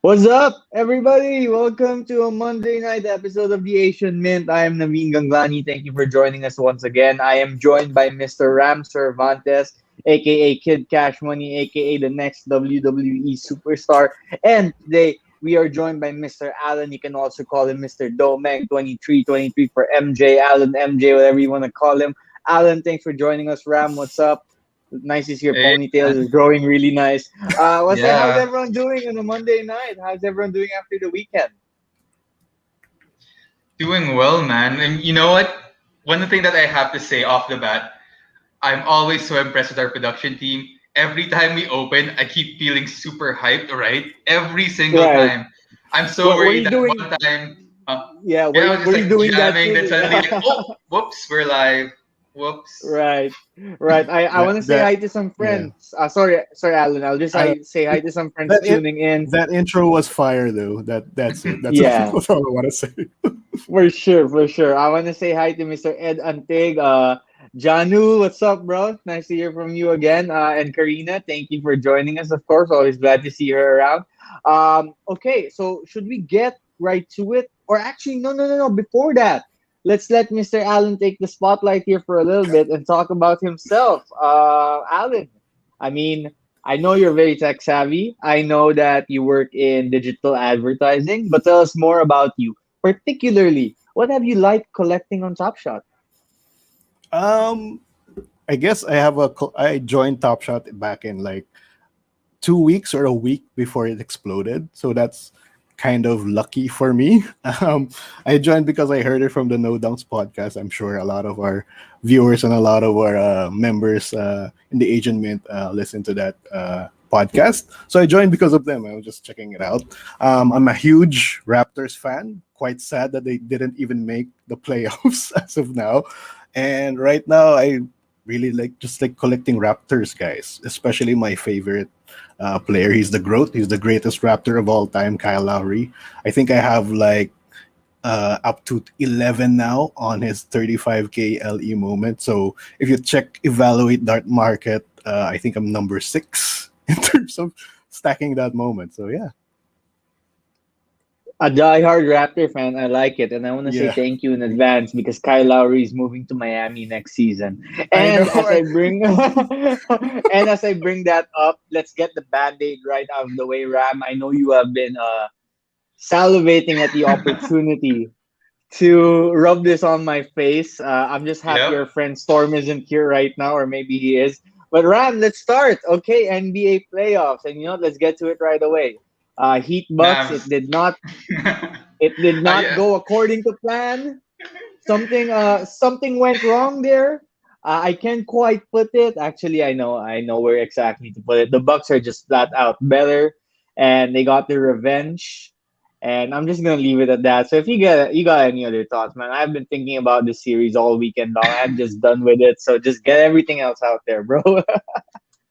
What's up, everybody? Welcome to a Monday night episode of the Asian Mint. I am Naveen Ganglani. Thank you for joining us once again. I am joined by Mr. Ram Cervantes, aka Kid Cash Money, aka the next WWE superstar. And today we are joined by Mr. Allen. You can also call him Mr. Domeng 2323 for MJ, Allen MJ, whatever you want to call him. Alan, thanks for joining us. Ram, what's up? Nice to see your Hey, ponytail is man. growing really nice. How's Yeah, everyone doing on a Monday night? How's everyone doing after the weekend? doing well, man. And you know what? One thing that I have to say off the bat, I'm always so impressed with our production team. Every time we open, I keep feeling super hyped, right? Every single Right. time. I'm so What are worried you that doing? one time, Yeah, yeah, I was what just are you like doing that jamming, then too? suddenly, like, oh, whoops, we're live. Whoops. Right, right. I That want to say that hi to some yeah. friends. Sorry, Alan. I'll just I say hi to some friends that it tuning in. that intro was fire though. That's it. That's Yeah, that's all I want to say. for sure, for sure. I want to say hi to Mr. Ed Antig. Janu, what's up, bro? Nice to hear from you again. And Karina, thank you for joining us. Of course, always glad to see her around. Okay, so should we get right to it? Or actually, no. Before that, let's let Mr. Allen take the spotlight here for a little bit and talk about himself. Allen, I mean, I know you're very tech savvy. I know that you work in digital advertising, but tell us more about you. Particularly, what have you liked collecting on Top Shot? Um, I guess I joined Top Shot back in like 2 weeks or a week before it exploded. So that's kind of lucky for me. I joined because I heard it from the No Dunks podcast. I'm sure a lot of our viewers and a lot of our members in the Asian Mint listen to that podcast. So I joined because of them. I was just checking it out. I'm a huge Raptors fan. Quite sad that they didn't even make the playoffs as of now. And right now, I really like collecting Raptors, guys. Especially my favorite player. He's the GOAT. He's the greatest Raptor of all time, Kyle Lowry. I think I have like up to 11 now on his 35K LE moment. So if you evaluate Dart Market, I think I'm number six in terms of stacking that moment. So yeah, A diehard Raptor fan, I like it, and I want to say yeah, thank you in advance because Kyle Lowry is moving to Miami next season. I know. And as I bring, and as I bring that up, let's get the band-aid right out of the way, Ram. I know you have been salivating at the opportunity to rub this on my face. I'm just happy Yep. our friend Storm isn't here right now, or maybe he is. But Ram, let's start. Okay, NBA playoffs, and let's get to it right away. Heat Bucks. Mavs. It did not Yeah. go according to plan. Something went wrong there. I can't quite put it. Actually, I know where exactly to put it. The Bucks are just flat out better, and they got their revenge. And I'm just gonna leave it at that. So if you got any other thoughts, man, I've been thinking about this series all weekend long. I'm just done with it. So just get everything else out there, bro.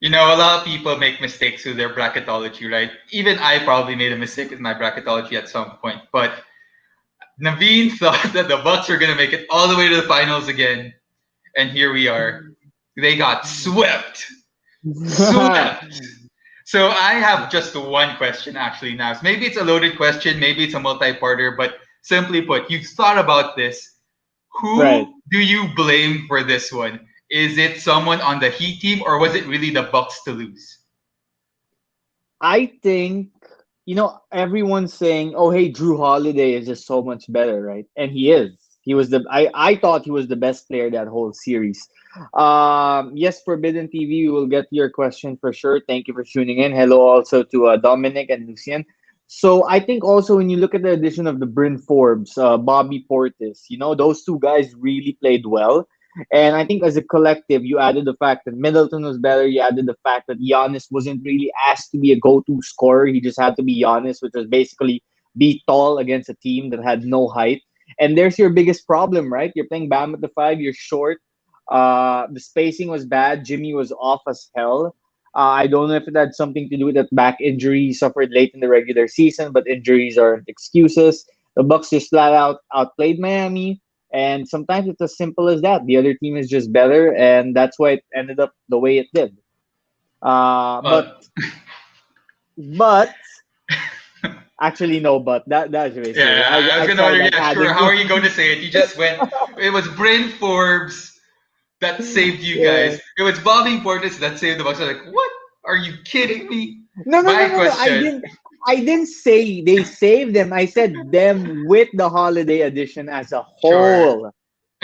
You know, a lot of people make mistakes with their bracketology, right? Even I probably made a mistake with my bracketology at some point. But Naveen thought that the Bucks were gonna make it all the way to the finals again, and here we are. They got swept, swept. So I have just one question actually now. So maybe it's a loaded question, maybe it's a multi-parter, but simply put, you've thought about this. Right. Who do you blame for this one? Is it someone on the Heat team, or was it really the Bucks to lose? I think everyone's saying, "Oh, hey, Drew Holiday is just so much better, right?" And he is. He was the I thought he was the best player that whole series. Yes, Forbidden TV. We will get to your question for sure. Thank you for tuning in. Hello, also to Dominic and Lucian. So I think also when you look at the addition of the Bryn Forbes, Bobby Portis, those two guys really played well. And I think as a collective, you added the fact that Middleton was better. You added the fact that Giannis wasn't really asked to be a go-to scorer. He just had to be Giannis, which was basically be tall against a team that had no height. And there's your biggest problem, right? You're playing Bam at the five. You're short. The spacing was bad. Jimmy was off as hell. I don't know if it had something to do with that back injury he suffered late in the regular season, but injuries aren't excuses. The Bucks just flat out outplayed Miami, and sometimes it's as simple as that. The other team is just better, and that's why it ended up the way it did. Uh, but Well, but Actually, no, but that's racist. Yeah, I was I gonna tried wonder. like Yeah, sure. adding. How are you going to say it? You just went. It was Bryn Forbes that saved you Yeah. guys. It was Bobby Portis that saved the Bucks. I'm like, what? Are you kidding me? No, no, no, My no, no. question. I didn't say they saved them. I said them with the holiday edition as a Sure. whole.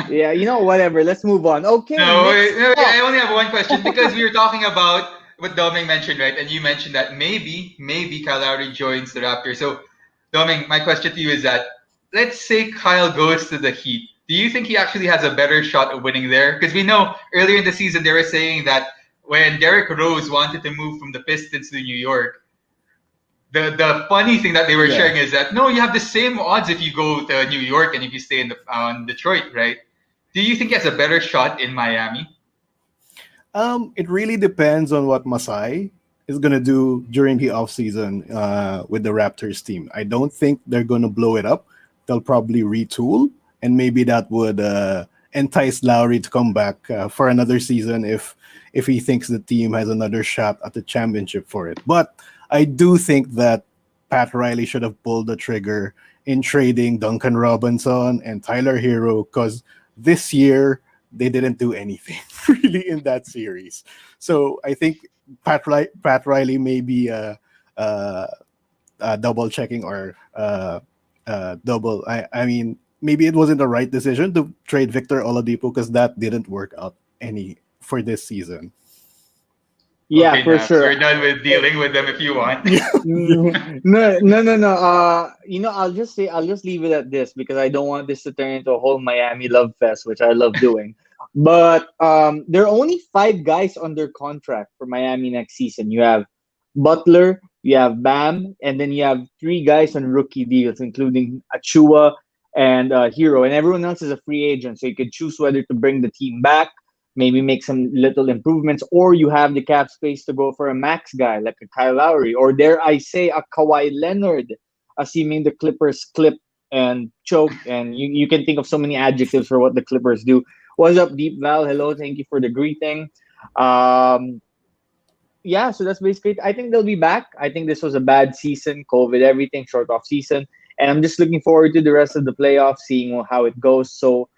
Yeah, whatever. Let's move on. Okay, No, next no, up. I only have one question because we were talking about what Doming mentioned, right? And you mentioned that maybe Kyle Lowry joins the Raptors. So, Doming, my question to you is that let's say Kyle goes to the Heat. Do you think he actually has a better shot of winning there? Because we know earlier in the season they were saying that when Derrick Rose wanted to move from the Pistons to New York, the funny thing that they were Yeah. sharing is that no, you have the same odds if you go to New York and if you stay in Detroit, right? Do you think he has a better shot in Miami? It really depends on what Masai is gonna do during the offseason with the Raptors team. I don't think they're gonna blow it up. They'll probably retool, and maybe that would entice Lowry to come back for another season if he thinks the team has another shot at the championship for it. But I do think that Pat Riley should have pulled the trigger in trading Duncan Robinson and Tyler Hero because this year they didn't do anything really in that series. So I think Pat Riley may be double checking or double. I mean, maybe it wasn't the right decision to trade Victor Oladipo because that didn't work out any for this season. Yeah, Okay, for Naps, sure. we're done with dealing with them if you want. Yeah. No, no, no, no. I'll just leave it at this because I don't want this to turn into a whole Miami love fest, which I love doing. But there are only five guys under contract for Miami next season. You have Butler, you have Bam, and then you have three guys on rookie deals, including Achua and Hero, and everyone else is a free agent. So you could choose whether to bring the team back, maybe make some little improvements, or you have the cap space to go for a max guy like a Kyle Lowry, or dare I say a Kawhi Leonard, assuming the Clippers clip and choke. And you can think of so many adjectives for what the Clippers do. What's up, Deep Val? Hello, thank you for the greeting. Um, yeah, so that's basically it. I think they'll be back. I think this was a bad season, COVID, everything, short off season. And I'm just looking forward to the rest of the playoffs, seeing how it goes. So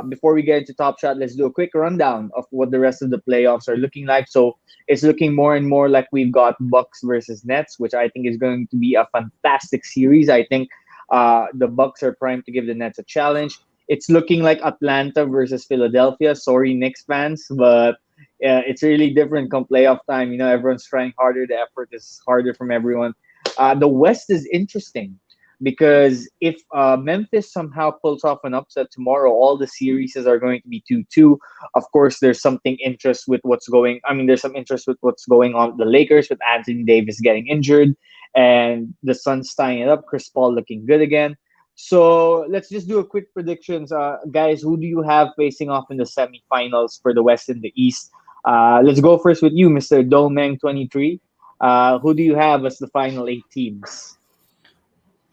before we get into Top Shot, let's do a quick rundown of what the rest of the playoffs are looking like. So it's looking more and more like we've got Bucks versus Nets, which I think is going to be a fantastic series. I think the Bucks are primed to give the Nets a challenge. It's looking like Atlanta versus Philadelphia. Sorry, Knicks fans, but it's really different come playoff time. Everyone's trying harder. The effort is harder from everyone. The West is interesting because if Memphis somehow pulls off an upset tomorrow, all the series are going to be 2-2. Of course, there's something interest with what's going. I mean, there's some interest with what's going on with the Lakers with Anthony Davis getting injured and the Suns tying it up. Chris Paul looking good again. So let's just do a quick predictions, guys. Who do you have facing off in the semifinals for the West and the East? Let's go first with you, Mr. Domeng 23. Who do you have as the final eight teams?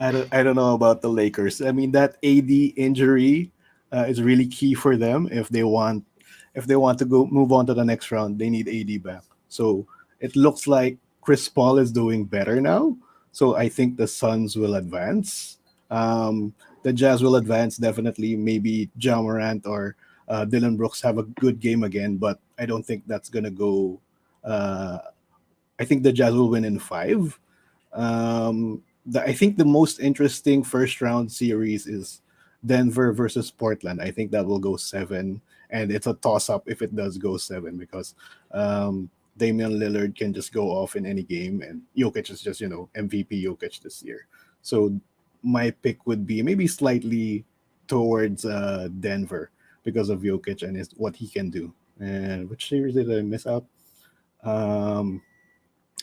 I don't know about the Lakers. I mean that AD injury is really key for them if they want to go move on to the next round. They need AD back. So it looks like Chris Paul is doing better now. So I think the Suns will advance. The Jazz will advance definitely. Maybe Ja Morant or Dylan Brooks have a good game again, but I don't think that's gonna go. Uh, I think the Jazz will win in five. I think the most interesting first round series is Denver versus Portland. I think that will go seven, and it's a toss up if it does go seven because Damian Lillard can just go off in any game, and Jokic is just MVP Jokic this year. So my pick would be maybe slightly towards Denver because of Jokic and what he can do. And which series did I miss out? Um,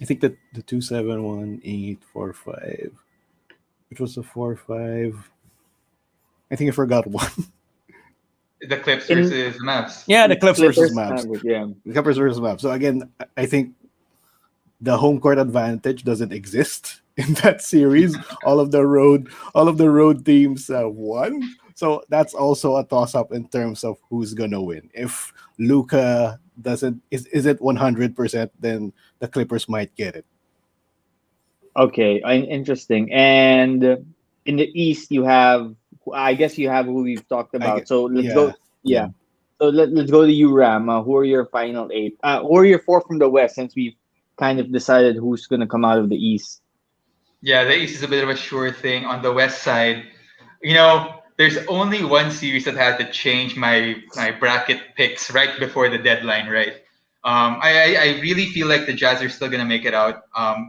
I think that the 2-7-1-8-4-5, which was a 4-5. I think I forgot one. The Clips In versus the Mavs. Yeah, the Clips versus Clippers, Mavs. yeah. The Clippers versus Mavs. So again, I think the home court advantage doesn't exist in that series. All of the road teams won. So that's also a toss up in terms of who's gonna win. If Luca doesn't is it 100%, then the Clippers might get it. Okay, interesting. And in the East, you have, I guess you have who we've talked I about. get, So let's yeah, go. yeah. Yeah. So let's go to you, Ram. Who are your final eight? Who are your four from the West? Since we've kind of decided who's going to come out of the East. Yeah, the East is a bit of a sure thing. On the West side, there's only one series that had to change my bracket picks right before the deadline, right? I really feel like the Jazz are still gonna make it out.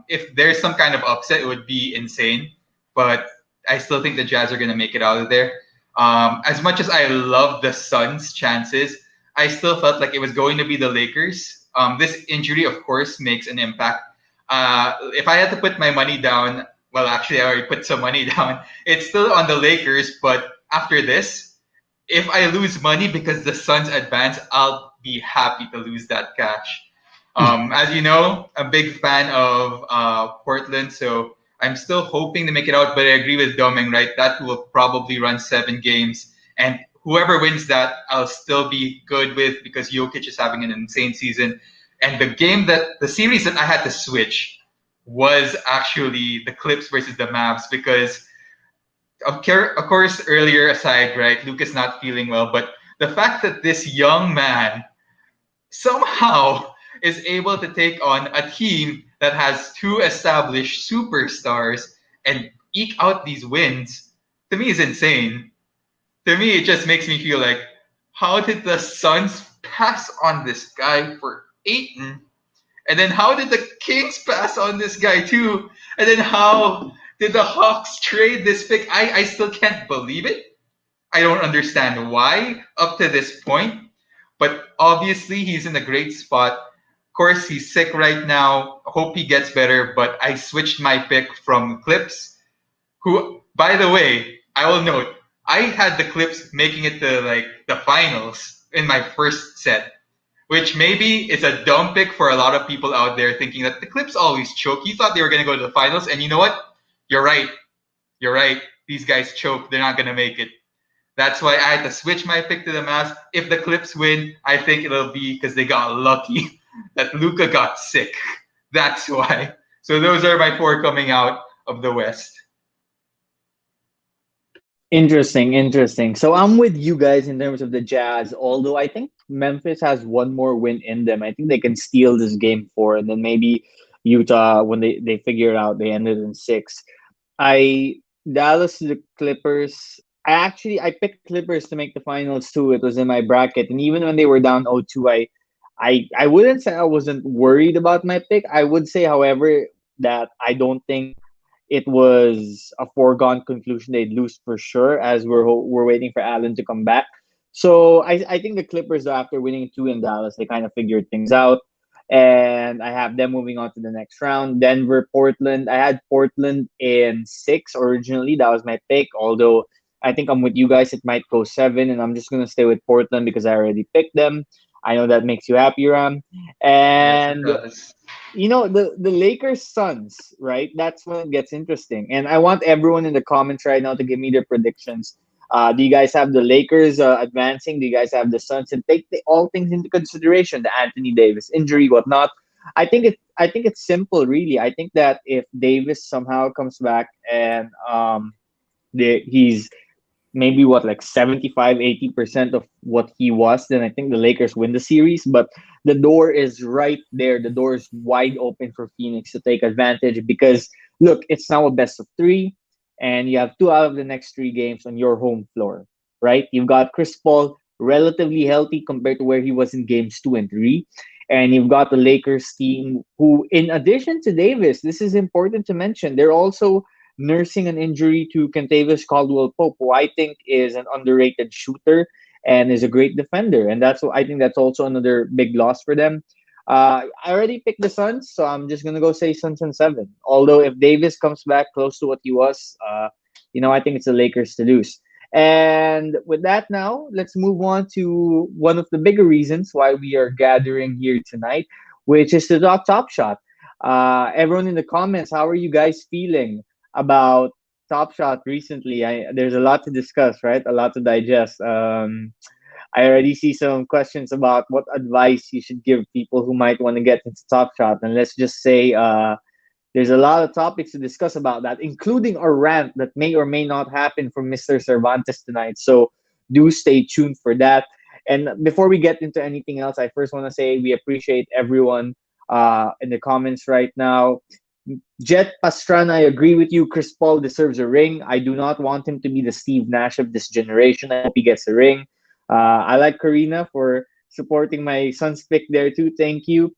If there's some kind of upset, it would be insane, but I still think the Jazz are gonna make it out of there. As much as I love the Suns' chances, I still felt like it was going to be the Lakers. This injury, of course, makes an impact. If I had to put my money down, well, actually, I already put some money down. It's still on the Lakers, but after this, if I lose money because the Suns advance, I'll be happy to lose that cash. As you know, I'm a big fan of Portland, so I'm still hoping to make it out. But I agree with Doming, right? That will probably run 7 games, and whoever wins that, I'll still be good with because Jokic is having an insane season. And the series that I had to switch was actually the Clips versus the Mavs because of course, earlier aside, right, Luke is not feeling well, but the fact that this young man somehow is able to take on a team that has two established superstars and eke out these wins, to me is insane. To me, it just makes me feel like, how did the Suns pass on this guy for Aiton? And then how did the Kings pass on this guy too? And then how did the Hawks trade this pick? I still can't believe it. I don't understand why up to this point. But obviously he's in a great spot. Of course, he's sick right now. Hope he gets better. But I switched my pick from Clips, who, by the way, I will note, I had the Clips making it to like the finals in my first set, which maybe is a dumb pick for a lot of people out there thinking that the Clips always choke. You thought they were going to go to the finals, and you know what? You're right. You're right. These guys choke. They're not going to make it. That's why I had to switch my pick to the Mavs. If the Clips win, I think it'll be because they got lucky that Luca got sick. That's why. So those are my four coming out of the West. Interesting, interesting. So I'm with you guys in terms of the Jazz, although I think Memphis has one more win in them. I think they can steal this game four, and then maybe Utah, when they figure it out, they ended in six. I Dallas to the Clippers. I picked Clippers to make the finals too. It was in my bracket, and even when they were down 0-2, I wouldn't say I wasn't worried about my pick. I would say, however, that I don't think it was a foregone conclusion they'd lose for sure, as we're waiting for Allen to come back. So I think the Clippers, after winning two in Dallas, they kind of figured things out, and I have them moving on to the next round. Denver, Portland. I had Portland in six originally. That was my pick. Although I think I'm with you guys, it might go seven, and I'm just gonna stay with Portland because I already picked them. I know that makes you happy, Ram. Yes, it And does. the Lakers Suns, right? That's when it gets interesting. And I want everyone in the comments right now to give me their predictions. Do you guys have the Lakers advancing? Do you guys have the Suns? And take all things into consideration: the Anthony Davis injury, whatnot. I think it's simple, really. I think that if Davis somehow comes back and he's maybe what, like 75-80% of what he was, then I think the Lakers win the series. But the door is right there. The door is wide open for Phoenix to take advantage because look, it's now a best of three, and you have two out of the next three games on your home floor, right? You've got Chris Paul relatively healthy compared to where he was in games two and three. And you've got the Lakers team who, in addition to Davis, this is important to mention, they're also nursing an injury to Kentavious Caldwell Pope, who I think is an underrated shooter and is a great defender. And I think that's also another big loss for them. I already picked the Suns, so I'm just gonna go say Suns and seven. Although if Davis comes back close to what he was, I think it's the Lakers to lose. And with that, now let's move on to one of the bigger reasons why we are gathering here tonight, which is to talk Top Shot. Everyone in the comments, how are you guys feeling about Top Shot recently? There's a lot to discuss, right? A lot to digest. I already see some questions about what advice you should give people who might want to get into Top Shot. And let's just say There's a lot of topics to discuss about that, including a rant that may or may not happen from Mr. Cervantes tonight. So do stay tuned for that. And before we get into anything else, I first want to say we appreciate everyone in the comments right now. Jet Pastrana, I agree with you. Chris Paul deserves a ring. I do not want him to be the Steve Nash of this generation. I hope he gets a ring. I like Karina for supporting my son's pick there too. Thank you.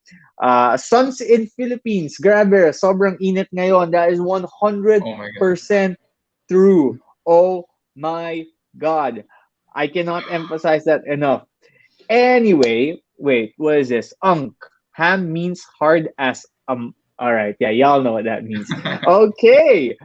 Suns in Philippines. Grabe, sobrang init ngayon. That is Oh my god. 100% true. Oh my God. I cannot emphasize that enough. Anyway, wait, what is this? Ham means hard as all right, yeah, y'all know what that means. Okay.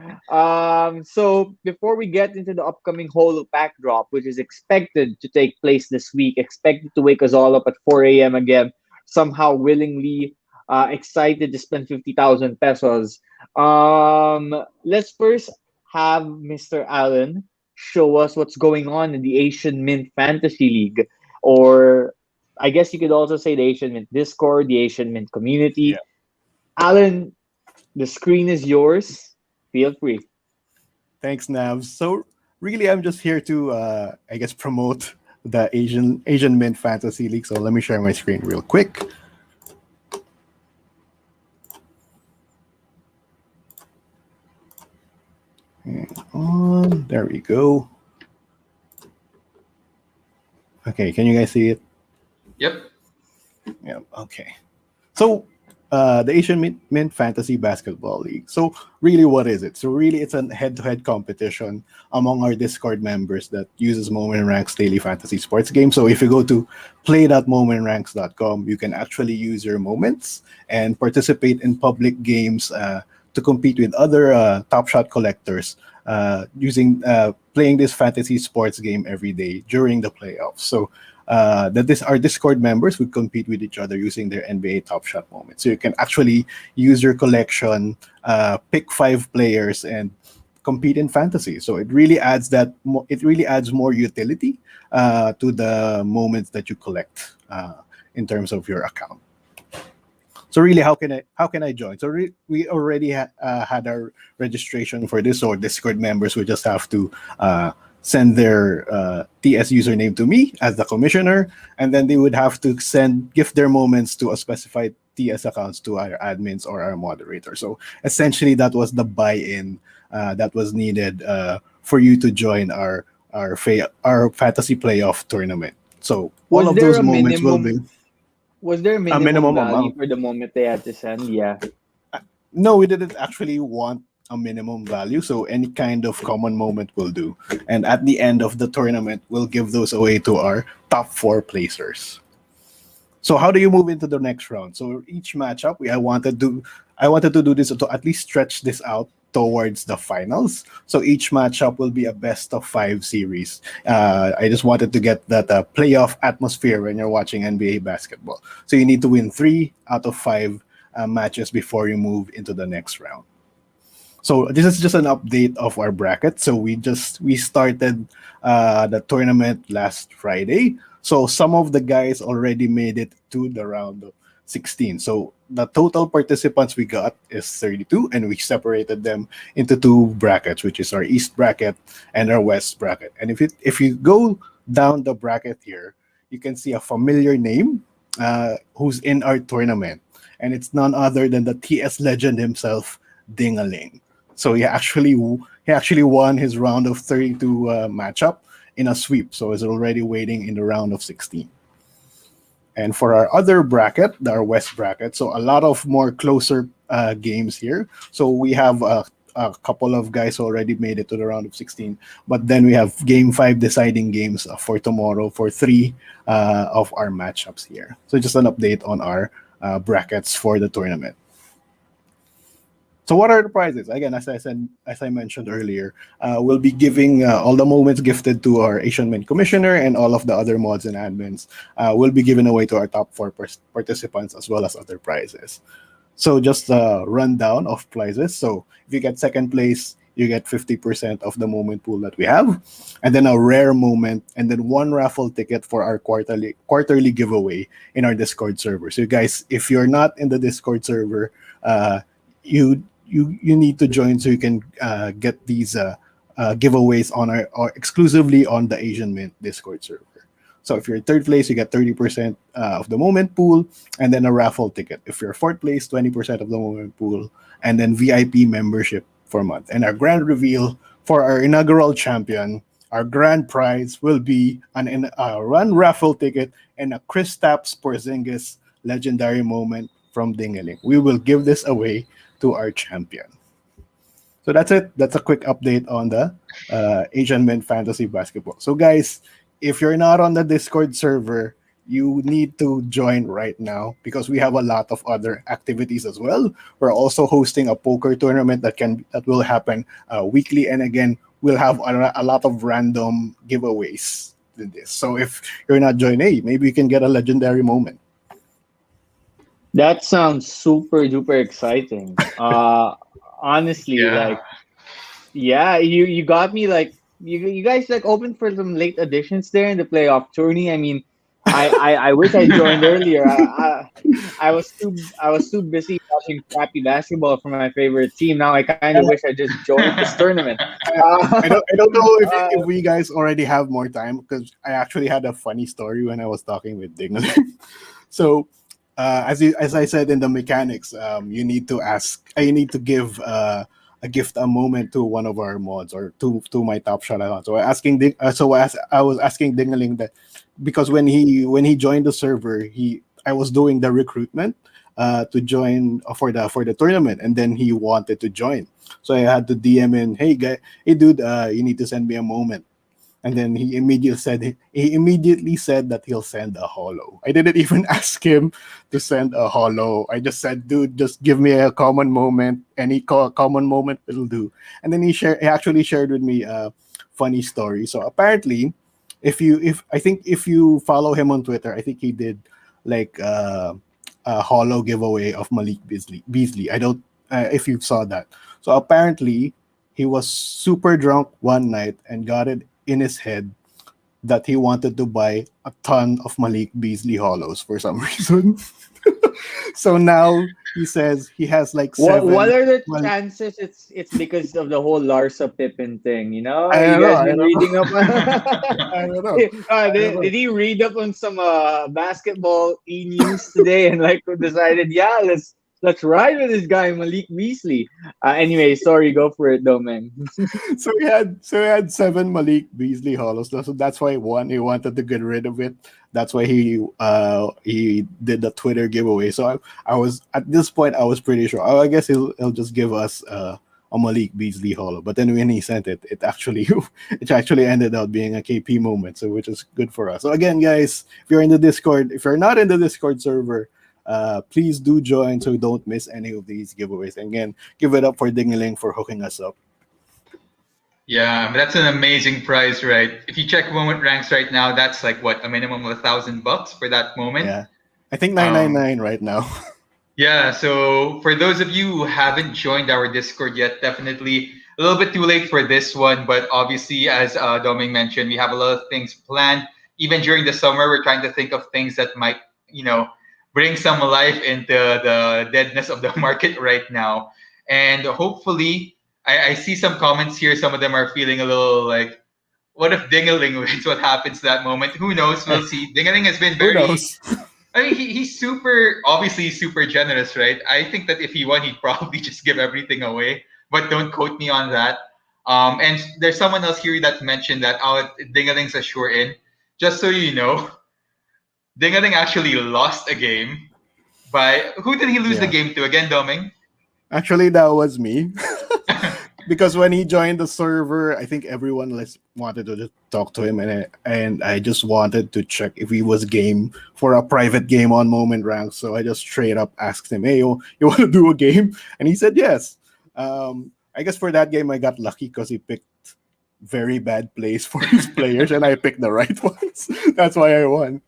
So before we get into the upcoming whole pack drop, which is expected to take place this week, expected to wake us all up at 4 a.m. again, somehow willingly excited to spend 50,000 pesos. Let's first have Mr. Allen show us what's going on in the Asian Mint Fantasy League, or I guess you could also say the Asian Mint Discord, the Asian Mint community. Alan, the screen is yours. Feel free. Thanks, Nav. So really, I'm just here to, I guess, promote the Asian Mint Fantasy League. So let me share my screen real quick. And there we go. Okay, can you guys see it? Yep. Yeah. Okay. So the Asian Mint Fantasy Basketball League. So really, what is it? So really, it's a head-to-head competition among our Discord members that uses Moment Ranks daily fantasy sports game. So if you go to play.momentranks.com, you can actually use your moments and participate in public games to compete with other Top Shot collectors using playing this fantasy sports game every day during the playoffs. So our Discord members would compete with each other using their NBA Top Shot moments. So you can actually use your collection, pick 5 players, and compete in fantasy. So it really adds more utility to the moments that you collect in terms of your account. So really, how can I join? So we already had our registration for this. So Discord members would just have to send their TS username to me as the commissioner, and then they would have to gift their moments to a specified TS accounts to our admins or our moderator. So essentially, that was the buy-in that was needed for you to join our fantasy playoff tournament. So all of those moments will be. Was there a minimum value for the moment they had to send? Yeah. No, we didn't actually want a minimum value, so any kind of common moment will do. And at the end of the tournament, we'll give those away to our top 4 placers. So how do you move into the next round? So each matchup, I wanted to do this to at least stretch this out towards the finals. So each matchup will be a best of 5 series. I just wanted to get that playoff atmosphere when you're watching NBA basketball. So you need to win 3 out of 5 matches before you move into the next round. So this is just an update of our bracket. So we started the tournament last Friday. So some of the guys already made it to the round of 16. So the total participants we got is 32, and we separated them into 2 brackets, which is our East bracket and our West bracket. And if you go down the bracket here, you can see a familiar name who's in our tournament, and it's none other than the TS legend himself, Dingaling. So he actually won his round of 32 matchup in a sweep. So he's already waiting in the round of 16. And for our other bracket, our West bracket, so a lot of more closer games here. So we have a couple of guys already made it to the round of 16. But then we have Game 5 deciding games for tomorrow for 3 of our matchups here. So just an update on our brackets for the tournament. So what are the prizes? Again, as I mentioned earlier, we'll be giving all the moments gifted to our Asian Mint Commissioner, and all of the other mods and admins will be given away to our top 4 participants, as well as other prizes. So just a rundown of prizes. So if you get second place, you get 50% of the moment pool that we have, and then a rare moment, and then 1 raffle ticket for our quarterly giveaway in our Discord server. So guys, if you're not in the Discord server, you need to join so you can get these giveaways on our or exclusively on the Asian Mint Discord server. So if you're in third place, you get 30% of the moment pool, and then a raffle ticket. If you're fourth place, 20% of the moment pool, and then VIP membership for a month. And our grand reveal for our inaugural champion, our grand prize will be a run raffle ticket and a Kristaps Porzingis legendary moment from Dingaling. We will give this away to our champion. So that's it. That's a quick update on the Asian Men Fantasy Basketball. So guys, if you're not on the Discord server, you need to join right now because we have a lot of other activities as well. We're also hosting a poker tournament that will happen weekly, and again, we'll have a lot of random giveaways in this. So if you're not joining, hey, maybe you can get a legendary moment. That sounds super duper exciting. Honestly, Yeah. like, yeah, you got me like you guys like open for some late additions there in the playoff tourney. I mean, I wish I joined earlier. I was too busy watching crappy basketball for my favorite team. Now I kind of wish I just joined this tournament. I don't know if, Uh, if we guys already have more time because I actually had a funny story when I was talking with Dingle. So, as I said in the mechanics, you need to you need to give a gift a moment to one of our mods or to my top shot account. So I was asking Dingaling that because when he joined the server, I was doing the recruitment to join for the tournament, and then he wanted to join. So I had to DM in, hey dude, you need to send me a moment. And then he immediately said that he'll send a holo. I didn't even ask him to send a holo. I just said, dude, just give me a common moment. Any common moment will do. And then he actually shared with me a funny story. So apparently, if you follow him on Twitter, I think he did like a holo giveaway of Malik Beasley. I don't if you saw that. So apparently, he was super drunk one night and got it in his head that he wanted to buy a ton of Malik Beasley hollows for some reason. So now he says he has like what seven. are the Well, chances it's because of the whole Larsa Pippen thing? You know, I you don't know. guys I been don't know. reading up on? I don't know. I don't Did know. he read up on some basketball news today and like decided, yeah, let's ride with this guy Malik Beasley. Anyway, sorry, go for it though, man. So he had seven Malik Beasley hollows. So that's why he wanted to get rid of it. That's why he did the Twitter giveaway. So I was at this point I was pretty sure. Oh, I guess he'll just give us a Malik Beasley hollow. But then when he sent it, it actually it actually ended up being a KP moment. So which is good for us. So again, guys, if you're not in the Discord server, please do join so you don't miss any of these giveaways. And again, give it up for Dingaling for hooking us up. Yeah, that's an amazing prize, right? If you check moment ranks right now, that's like what, a minimum of $1,000 for that moment. Yeah, I think Um, 999 right now. yeah, so for those of you who haven't joined our Discord yet, definitely a little bit too late for this one. But obviously, as Doming mentioned, we have a lot of things planned. Even during the summer, we're trying to think of things that might, bring some life into the deadness of the market right now. And hopefully, I see some comments here. Some of them are feeling a little like, what if Dingaling wins? What happens to that moment? Who knows? We'll see. Dingaling has been Who very, knows? I mean, he's obviously super generous, right? I think that if he won, he'd probably just give everything away. But don't quote me on that. And there's someone else here that mentioned that Dingaling's a sure in. Just so you know, Dingaling actually lost a game by who did he lose the Yeah, game to again, Doming? actually, that was me. Because when he joined the server, I think everyone wanted to just talk to him, and I just wanted to check if he was game for a private game on Moment Rank. So I just straight up asked him, "Hey, you want to do a game?" And he said yes. I guess for that game, I got lucky because he picked very bad plays for his players, and I picked the right ones. That's why I won.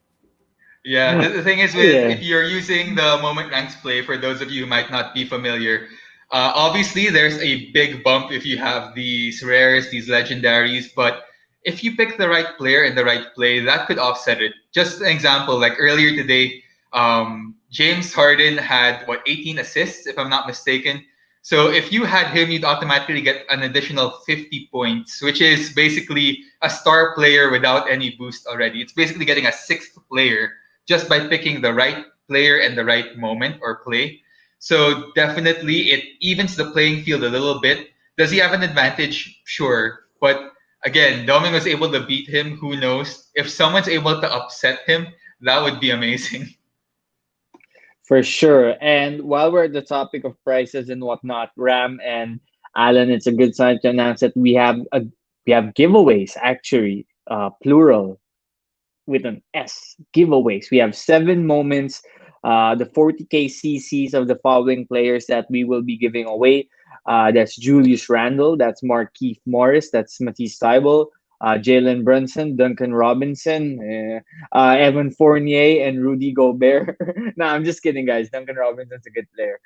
Yeah, the thing is with Yeah. if you're using the moment ranks play, for those of you who might not be familiar, obviously there's a big bump if you have these rares, these legendaries, but if you pick the right player and the right play, that could offset it. Just an example, like earlier today, James Harden had what 18 assists, if I'm not mistaken. So if you had him, you'd automatically get an additional 50 points, which is basically a star player without any boost already. It's basically getting a sixth player just by picking the right player and the right moment or play. So definitely it evens the playing field a little bit. Does he have an advantage? Sure. But again, Doming was able to beat him. Who knows? If someone's able to upset him, that would be amazing. For sure. And while we're at the topic of prices and whatnot, Ram and Alan, it's a good time to announce that we have giveaways actually, plural with an S, giveaways. We have 7 moments, the 40K CCs of the following players that we will be giving away. That's Julius Randle, that's Markeith Morris, that's Matisse Tybel, Jalen Brunson, Duncan Robinson, Evan Fournier, and Rudy Gobert. No, I'm just kidding, guys. Duncan Robinson's a good player.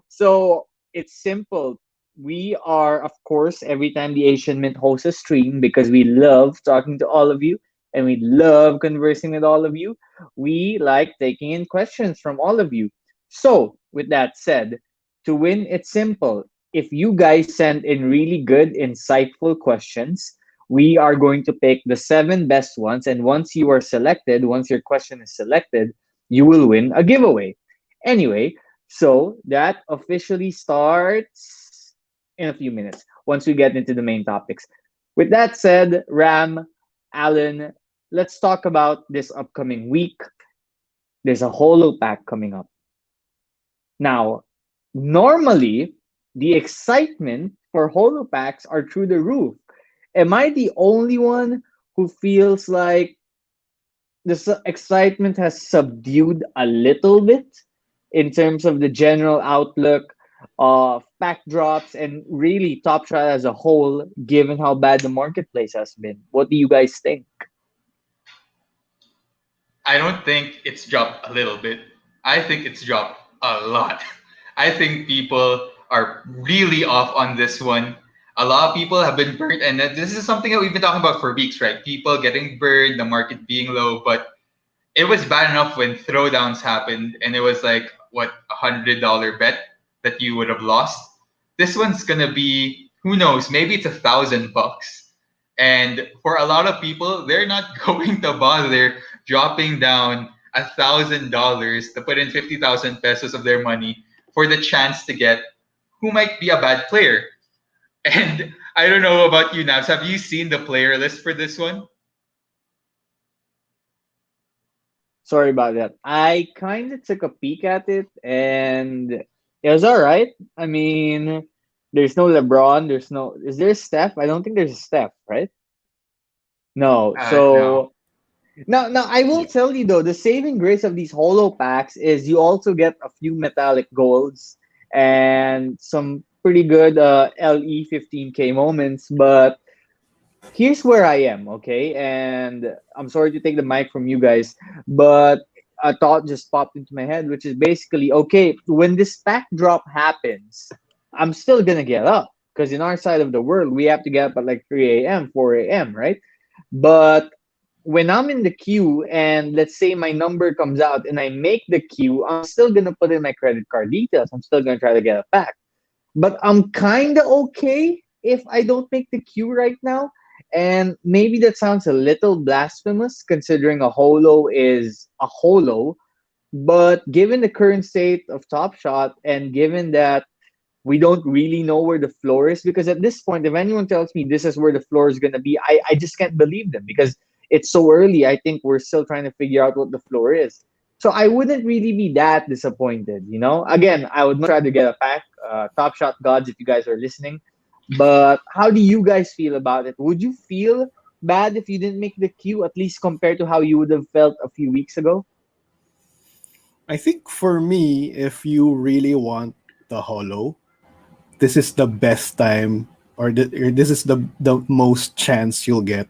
So it's simple. We are, of course, every time the Asian Mint hosts a stream, because we love talking to all of you and we love conversing with all of you, we like taking in questions from all of you. So, with that said, to win, it's simple. If you guys send in really good, insightful questions, we are going to pick the 7 best ones. And once you are selected, once your question is selected, you will win a giveaway. Anyway, so that officially starts in a few minutes once we get into the main topics. With that said, Ram, Alan, let's talk about this upcoming week. There's a holo pack coming up. Now, normally, the excitement for holo packs are through the roof. Am I the only one who feels like the excitement has subdued a little bit in terms of the general outlook of pack drops and really Top Shot as a whole, given how bad the marketplace has been? What do you guys think? I don't think it's dropped a little bit. I think it's dropped a lot. I think people are really off on this one. A lot of people have been burnt, and this is something that we've been talking about for weeks, right? People getting burned, the market being low, but it was bad enough when throwdowns happened, and it was like what $100 bet that you would have lost. This one's gonna be who knows? Maybe it's $1,000. And for a lot of people, they're not going to bother dropping down $1,000 to put in 50,000 pesos of their money for the chance to get who might be a bad player. And I don't know about you, Nabs. Have you seen the player list for this one? Sorry about that. I kind of took a peek at it and it was all right. I mean, there's no LeBron. There's no. Is there Steph? I don't think there's a Steph, right? No. No. So now I will Yeah. tell you though, the saving grace of these holo packs is you also get a few metallic golds and some pretty good LE 15K moments. But here's where I am, okay? And I'm sorry to take the mic from you guys, but a thought just popped into my head, which is basically okay, when this pack drop happens, I'm still gonna get up because in our side of the world, we have to get up at like 3 a.m., 4 a.m., right? But when I'm in the queue and let's say my number comes out and I make the queue, I'm still gonna put in my credit card details. I'm still gonna try to get a pack. But I'm kind of okay if I don't make the queue right now. And maybe that sounds a little blasphemous considering a holo is a holo. But given the current state of Top Shot and given that we don't really know where the floor is, because at this point, if anyone tells me this is where the floor is going to be, I just can't believe them because it's so early. I think we're still trying to figure out what the floor is. So I wouldn't really be that disappointed, you know? Again, I would much rather get a pack. Top Shot gods, if you guys are listening. But how do you guys feel about it? Would you feel bad if you didn't make the queue, at least compared to how you would have felt a few weeks ago? I think for me, if you really want the holo, this is the best time, or this is the most chance you'll get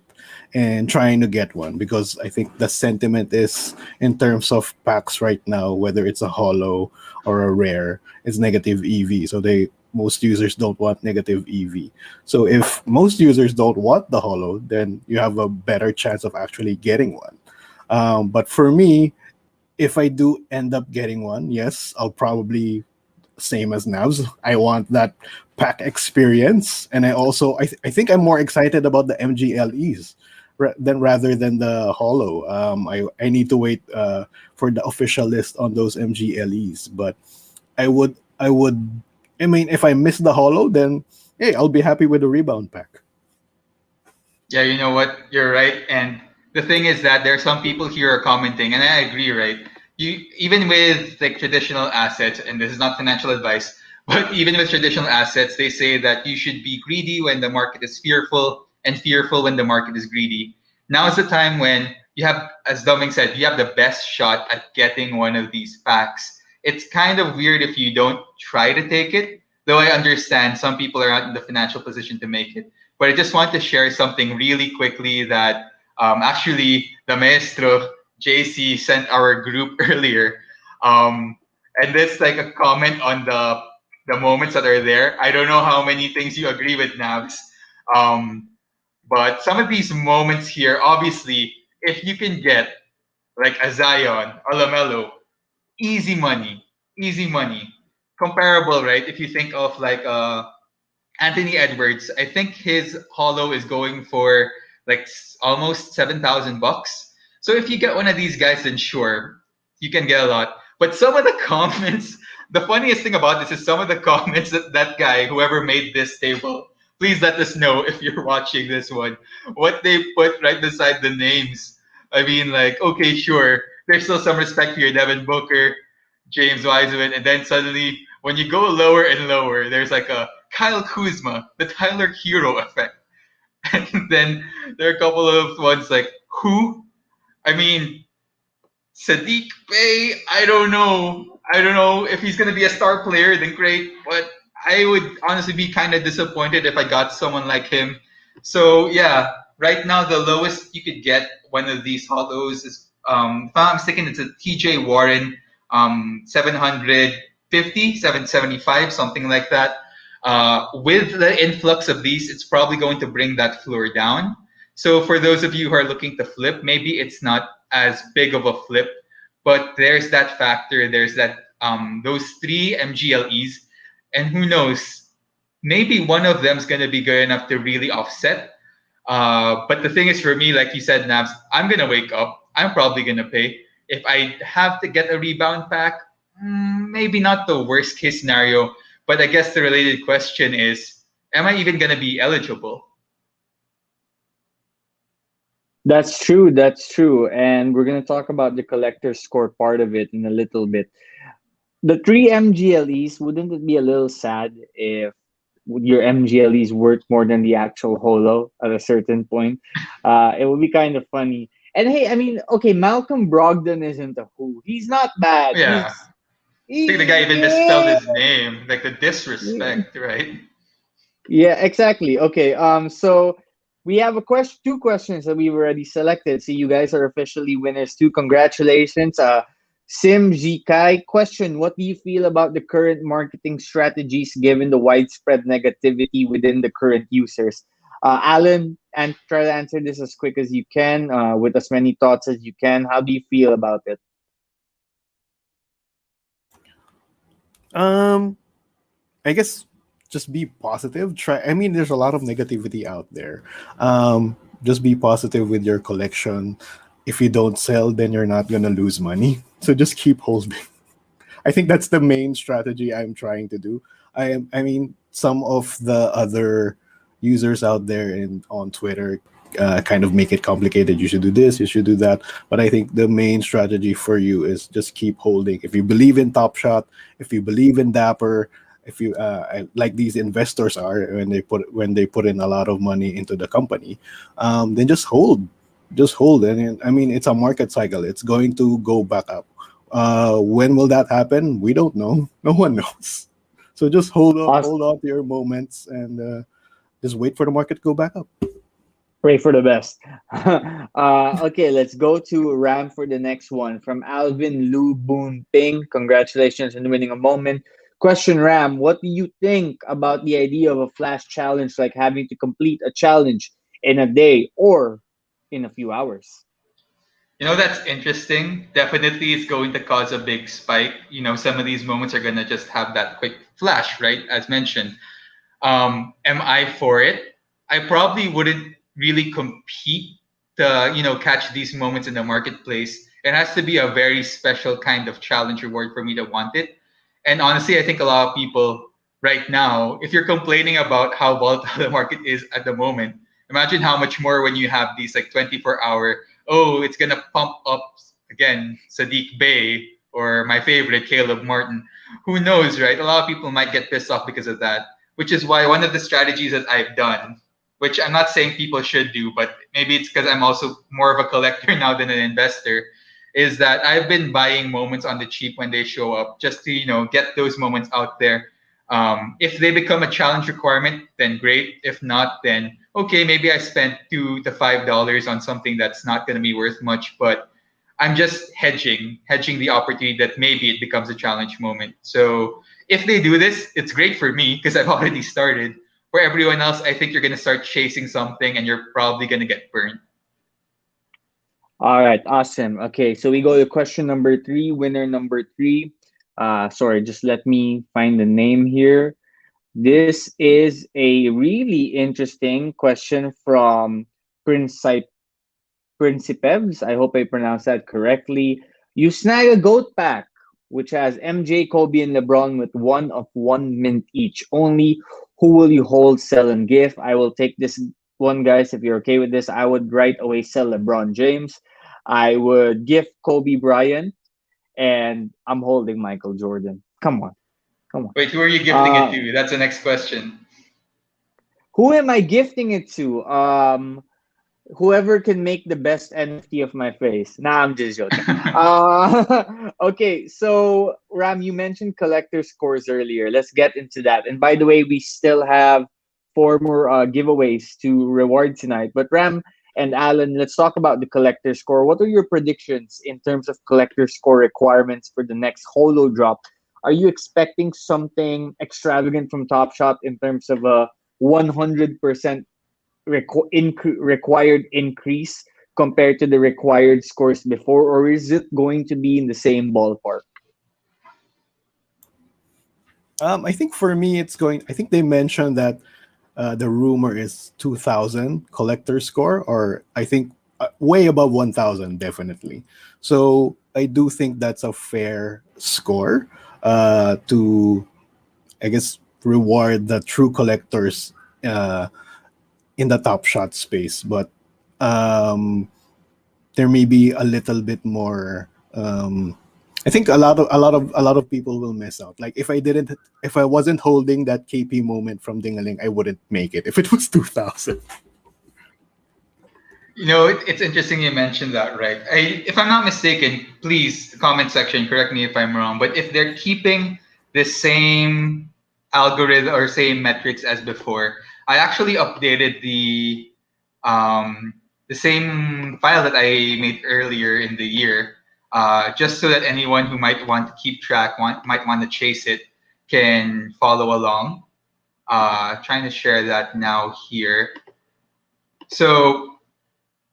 in trying to get one, because I think the sentiment is in terms of packs right now, whether it's a holo or a rare, it's negative EV. So they most users don't want negative EV. So if most users don't want the holo, then you have a better chance of actually getting one. But for me, if I do end up getting one, yes, I'll probably same as Navs. I want that pack experience, and I think I'm more excited about the MGLEs than rather than the Holo. I need to wait for the official list on those MGLEs, but I would. I mean, if I miss the Holo, then hey, I'll be happy with the rebound pack. Yeah, you know what? You're right. And the thing is that there are some people here are commenting, and I agree, right? You even with like traditional assets, and this is not financial advice, but even with traditional assets, they say that you should be greedy when the market is fearful and fearful when the market is greedy. Now is the time when you have, as Doming said, you have the best shot at getting one of these packs. It's kind of weird if you don't try to take it, though I understand some people are not in the financial position to make it. But I just want to share something really quickly that actually the maestro JC sent our group earlier. Um, and this like a comment on the moments that are there. I don't know how many things you agree with, Nabs. Um, but some of these moments here, obviously, if you can get like a Zion, a LaMelo, easy money, easy money. Comparable, right? If you think of like Anthony Edwards, I think his hollow is going for like almost $7,000. So if you get one of these guys, then sure, you can get a lot. But some of the comments, the funniest thing about this is some of the comments that that guy, whoever made this table, please let us know if you're watching this one, what they put right beside the names. I mean, like, okay, sure, there's still some respect here, Devin Booker, James Wiseman, and then suddenly when you go lower and lower, there's like a Kyle Kuzma, the Tyler Hero effect. And then there are a couple of ones like who? I mean, Sadiq Bey, I don't know. I don't know if he's gonna be a star player, then great. But I would honestly be kind of disappointed if I got someone like him. So yeah, right now the lowest you could get one of these hollows is if I'm not mistaken, it's a TJ Warren 750, 775, something like that. With the influx of these, it's probably going to bring that floor down. So for those of you who are looking to flip, maybe it's not as big of a flip, but there's that factor. There's that those three MGLEs, and who knows, maybe one of them is going to be good enough to really offset. But the thing is, for me, like you said, Nabs, I'm gonna wake up. I'm probably gonna pay. If I have to get a rebound pack, maybe not the worst case scenario. But I guess the related question is, am I even gonna be eligible? That's true. That's true. And we're going to talk about the collector score part of it in a little bit. The three MGLEs, wouldn't it be a little sad if your MGLE is worth more than the actual holo at a certain point? It would be kind of funny. And hey, I mean, okay, Malcolm Brogdon isn't a who. He's not bad. Yeah, I think the guy even misspelled his name, like the disrespect, right? Yeah, exactly. Okay. So we have a question, two questions that we've already selected. So you guys are officially winners too. Congratulations. Sim Zikai question: what do you feel about the current marketing strategies given the widespread negativity within the current users? Alan, and try to answer this as quick as you can, with as many thoughts as you can. How do you feel about it? Um, I guess just be positive. Try. I mean, there's a lot of negativity out there. Just be positive with your collection. If you don't sell, then you're not gonna lose money. So just keep holding. I think that's the main strategy I'm trying to do. I mean, some of the other users out there in on Twitter kind of make it complicated. You should do this, you should do that. But I think the main strategy for you is just keep holding. If you believe in Top Shot, if you believe in Dapper, if you like these investors are when they put in a lot of money into the company, then just hold. And I mean, it's a market cycle. It's going to go back up. When will that happen? We don't know. No one knows. So just hold on to your moments, and just wait for the market to go back up. Pray for the best. Okay, let's go to Ram for the next one from Alvin Lu Boon Ping. Congratulations on winning a moment. Question, Ram: what do you think about the idea of a flash challenge, like having to complete a challenge in a day or in a few hours? That's interesting. Definitely it's going to cause a big spike. Some of these moments are going to just have that quick flash, right? As mentioned. Am I for it? I probably wouldn't really compete to, catch these moments in the marketplace. It has to be a very special kind of challenge reward for me to want it. And honestly, I think a lot of people right now, if you're complaining about how volatile the market is at the moment, imagine how much more when you have these like 24-hour, oh, it's gonna pump up again, Sadiq Bey or my favorite, Caleb Martin. Who knows, right? A lot of people might get pissed off because of that, which is why one of the strategies that I've done, which I'm not saying people should do, but maybe it's because I'm also more of a collector now than an investor, is that I've been buying moments on the cheap when they show up just to, get those moments out there. If they become a challenge requirement, then great. If not, then okay, maybe I spent $2 to $5 on something that's not going to be worth much, but I'm just hedging the opportunity that maybe it becomes a challenge moment. So if they do this, it's great for me because I've already started. For everyone else, I think you're gonna start chasing something and you're probably gonna get burned. All right, awesome. Okay, so we go to question number three, winner number three. Sorry, just let me find the name here. This is a really interesting question from Principe Principevs. I hope I pronounced that correctly. You snag a goat pack, which has MJ, Kobe, and LeBron with one of one mint each. Only who will you hold, sell, and give? I will take this one, guys. If you're okay with this, I would right away sell LeBron James. I would give Kobe Bryant, and I'm holding Michael Jordan. Come on, come on. Wait, who are you gifting it to? That's the next question. Who am I gifting it to? Whoever can make the best NFT of my face. Nah, I'm just joking. Okay, so Ram, you mentioned collector scores earlier. Let's get into that. And by the way, we still have four more giveaways to reward tonight. But Ram and Alan, let's talk about the collector score. What are your predictions in terms of collector score requirements for the next holo drop? Are you expecting something extravagant from Top Shot in terms of a 100% required increase compared to the required scores before, or is it going to be in the same ballpark? I think for me, it's going. I think they mentioned that the rumor is 2,000 collector score, or I think way above 1,000, definitely. So I do think that's a fair score to, I guess, reward the true collectors uh, in the Top Shot space. But um, there may be a little bit more. I think a lot of people will miss out. Like if I wasn't holding that KP moment from Dingaling, I wouldn't make it if it was 2,000. It's interesting you mentioned that, right? If I'm not mistaken, please comment section correct me if I'm wrong. But if they're keeping the same algorithm or same metrics as before, I actually updated the same file that I made earlier in the year, just so that anyone who might want to keep track, might want to chase it, can follow along. Trying to share that now here. So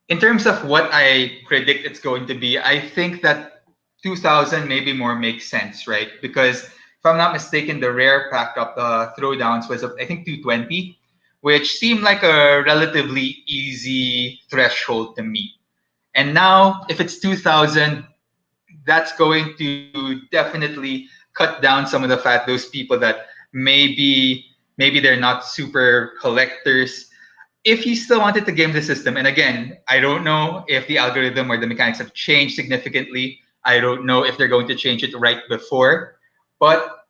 in terms of what I predict it's going to be, I think that 2000 maybe more makes sense, right? Because if I'm not mistaken, the rare pack of the throwdowns was I think 220, which seemed like a relatively easy threshold to meet. And now, if it's 2000, that's going to definitely cut down some of the fat. Those people that maybe they're not super collectors, if you still wanted to game the system, and again, I don't know if the algorithm or the mechanics have changed significantly. I don't know if they're going to change it right before, but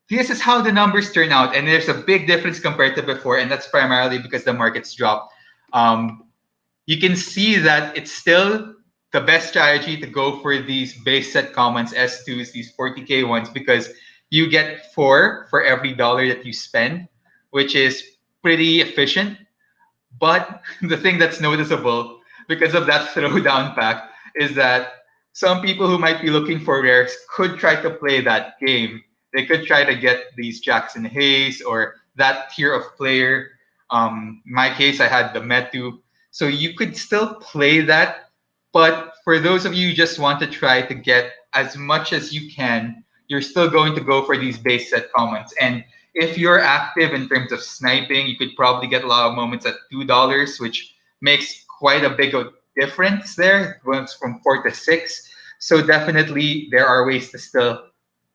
this is how the numbers turn out, and there's a big difference compared to before, and that's primarily because the market's dropped. Um, you can see that it's still the best strategy to go for these base set commons S2s, these 40K ones, because you get four for every dollar that you spend, which is pretty efficient. But the thing that's noticeable because of that throwdown pack is that some people who might be looking for rares could try to play that game. They could try to get these Jackson Hayes or that tier of player. In my case, I had the Metu. So you could still play that, but for those of you who just want to try to get as much as you can, you're still going to go for these base set comments. And if you're active in terms of sniping, you could probably get a lot of moments at $2, which makes quite a big difference there. It went from 4 to 6. So definitely there are ways to still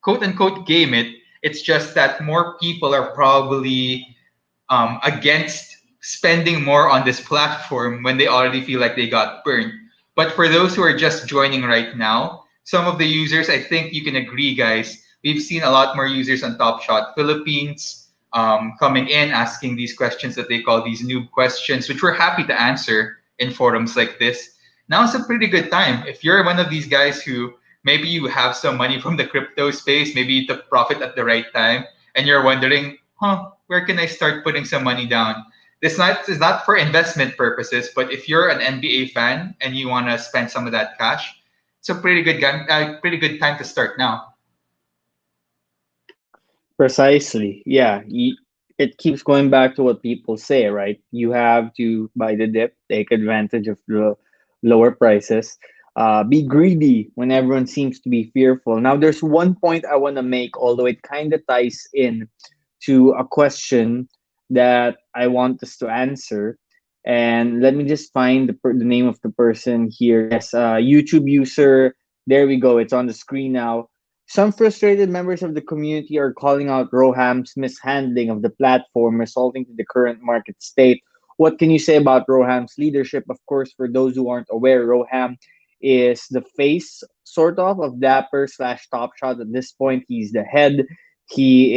quote unquote game it. It's just that more people are probably against spending more on this platform when they already feel like they got burned. But for those who are just joining right now, some of the users, I think you can agree, guys, we've seen a lot more users on Top Shot Philippines coming in asking these questions that they call these noob questions, which we're happy to answer in forums like this. Now is a pretty good time. If you're one of these guys who maybe you have some money from the crypto space, maybe you took profit at the right time, and you're wondering, where can I start putting some money down? Is not for investment purposes, but if you're an NBA fan and you want to spend some of that cash, it's a pretty good time to start now. Precisely. Yeah. It keeps going back to what people say, right? You have to buy the dip, take advantage of the lower prices, be greedy when everyone seems to be fearful. Now, there's one point I want to make, although it kind of ties in to a question that I want us to answer. And let me just find the name of the person here. Yes, YouTube user. There we go. It's on the screen now. Some frustrated members of the community are calling out Roham's mishandling of the platform, resulting to the current market state. What can you say about Roham's leadership? Of course, for those who aren't aware, Roham is the face, sort of Dapper slash Top Shot. At this point, he's the head. He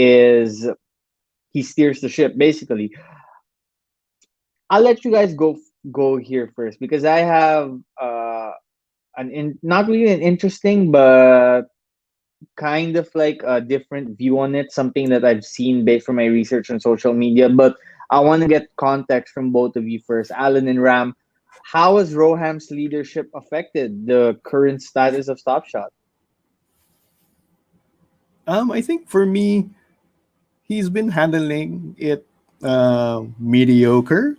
steers the ship basically. I'll let you guys go here first because I have not really an interesting but kind of like a different view on it, something that I've seen based from my research on social media. But I want to get context from both of you first. Alan and Ram, how has Roham's leadership affected the current status of Top Shot? I think for me, he's been handling it mediocre,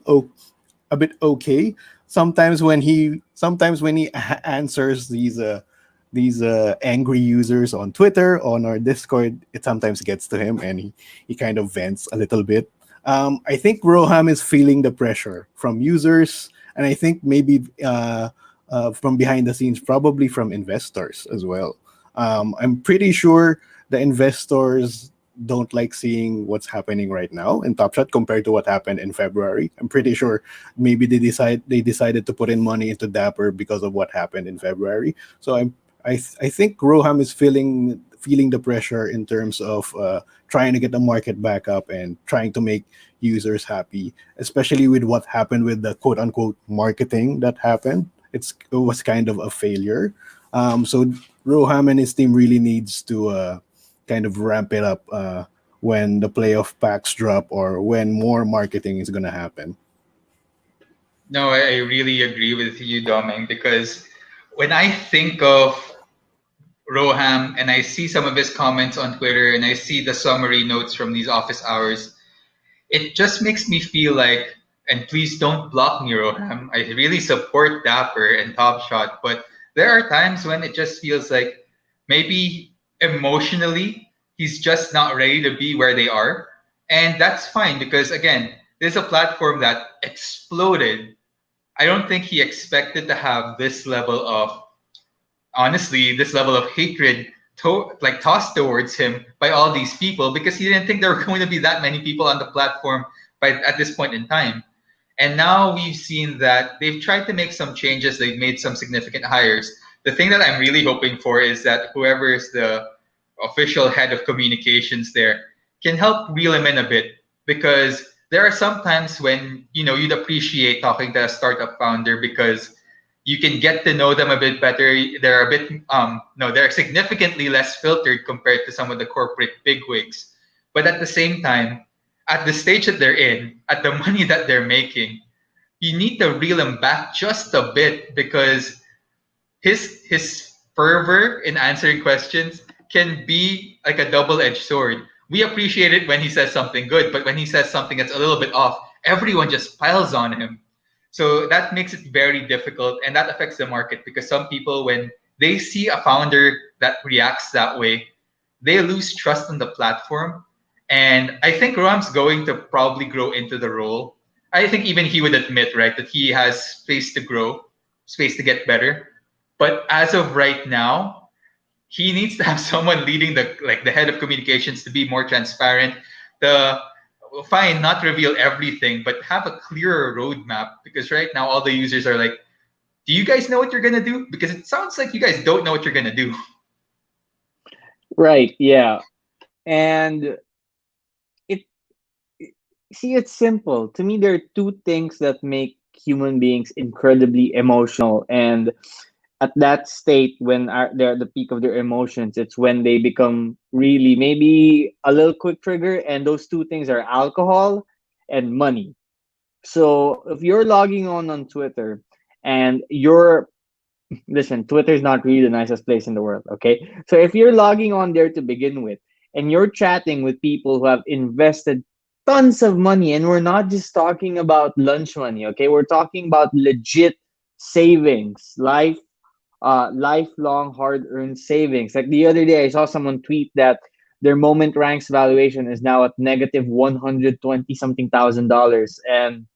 a bit okay. Sometimes when he answers these angry users on Twitter, on our Discord, it sometimes gets to him and he kind of vents a little bit. I think Roham is feeling the pressure from users, and I think maybe from behind the scenes, probably from investors as well. I'm pretty sure the investors don't like seeing what's happening right now in Top Shot compared to what happened in February. I'm pretty sure maybe they decided to put in money into Dapper because of what happened in February. So I think Roham is feeling the pressure in terms of trying to get the market back up and trying to make users happy, especially with what happened with the quote unquote marketing that happened. It was kind of a failure. So Roham and his team really needs to kind of ramp it up when the playoff packs drop or when more marketing is going to happen. No, I really agree with you, Doming, because when I think of Roham and I see some of his comments on Twitter and I see the summary notes from these office hours, it just makes me feel like, and please don't block me, Roham. I really support Dapper and Top Shot, but there are times when it just feels like maybe emotionally he's just not ready to be where they are. And that's fine because, again, this is a platform that exploded. I don't think he expected to have this level of, honestly, this level of hatred tossed towards him by all these people because he didn't think there were going to be that many people on the platform at this point in time. And now we've seen that they've tried to make some changes. They've made some significant hires. The thing that I'm really hoping for is that whoever is the official head of communications there can help reel him in a bit, because there are some times when you'd appreciate talking to a startup founder because you can get to know them a bit better. They're a bit no, they're significantly less filtered compared to some of the corporate bigwigs. But at the same time, at the stage that they're in, at the money that they're making, you need to reel them back just a bit, because his fervor in answering questions can be like a double-edged sword. We appreciate it when he says something good, but when he says something that's a little bit off, everyone just piles on him. So that makes it very difficult, and that affects the market because some people, when they see a founder that reacts that way, they lose trust in the platform. And I think Roam's going to probably grow into the role. I think even he would admit, right, that he has space to grow, space to get better. But as of right now, he needs to have someone leading the head of communications to be more transparent. The Fine, not reveal everything, but have a clearer roadmap. Because right now, all the users are like, "Do you guys know what you're gonna do?" Because it sounds like you guys don't know what you're gonna do. Right, yeah. And it see, it's simple. To me, there are two things that make human beings incredibly emotional, and at that state when they're at the peak of their emotions, it's when they become really maybe a little quick trigger, and those two things are alcohol and money. So if you're logging on Twitter and you're listen, Twitter is not really the nicest place in the world, okay? So if you're logging on there to begin with and you're chatting with people who have invested tons of money, and we're not just talking about lunch money, okay? We're talking about legit savings, lifelong hard-earned savings. Like the other day, I saw someone tweet that their Moment Ranks valuation is now at negative 120 something thousand dollars, and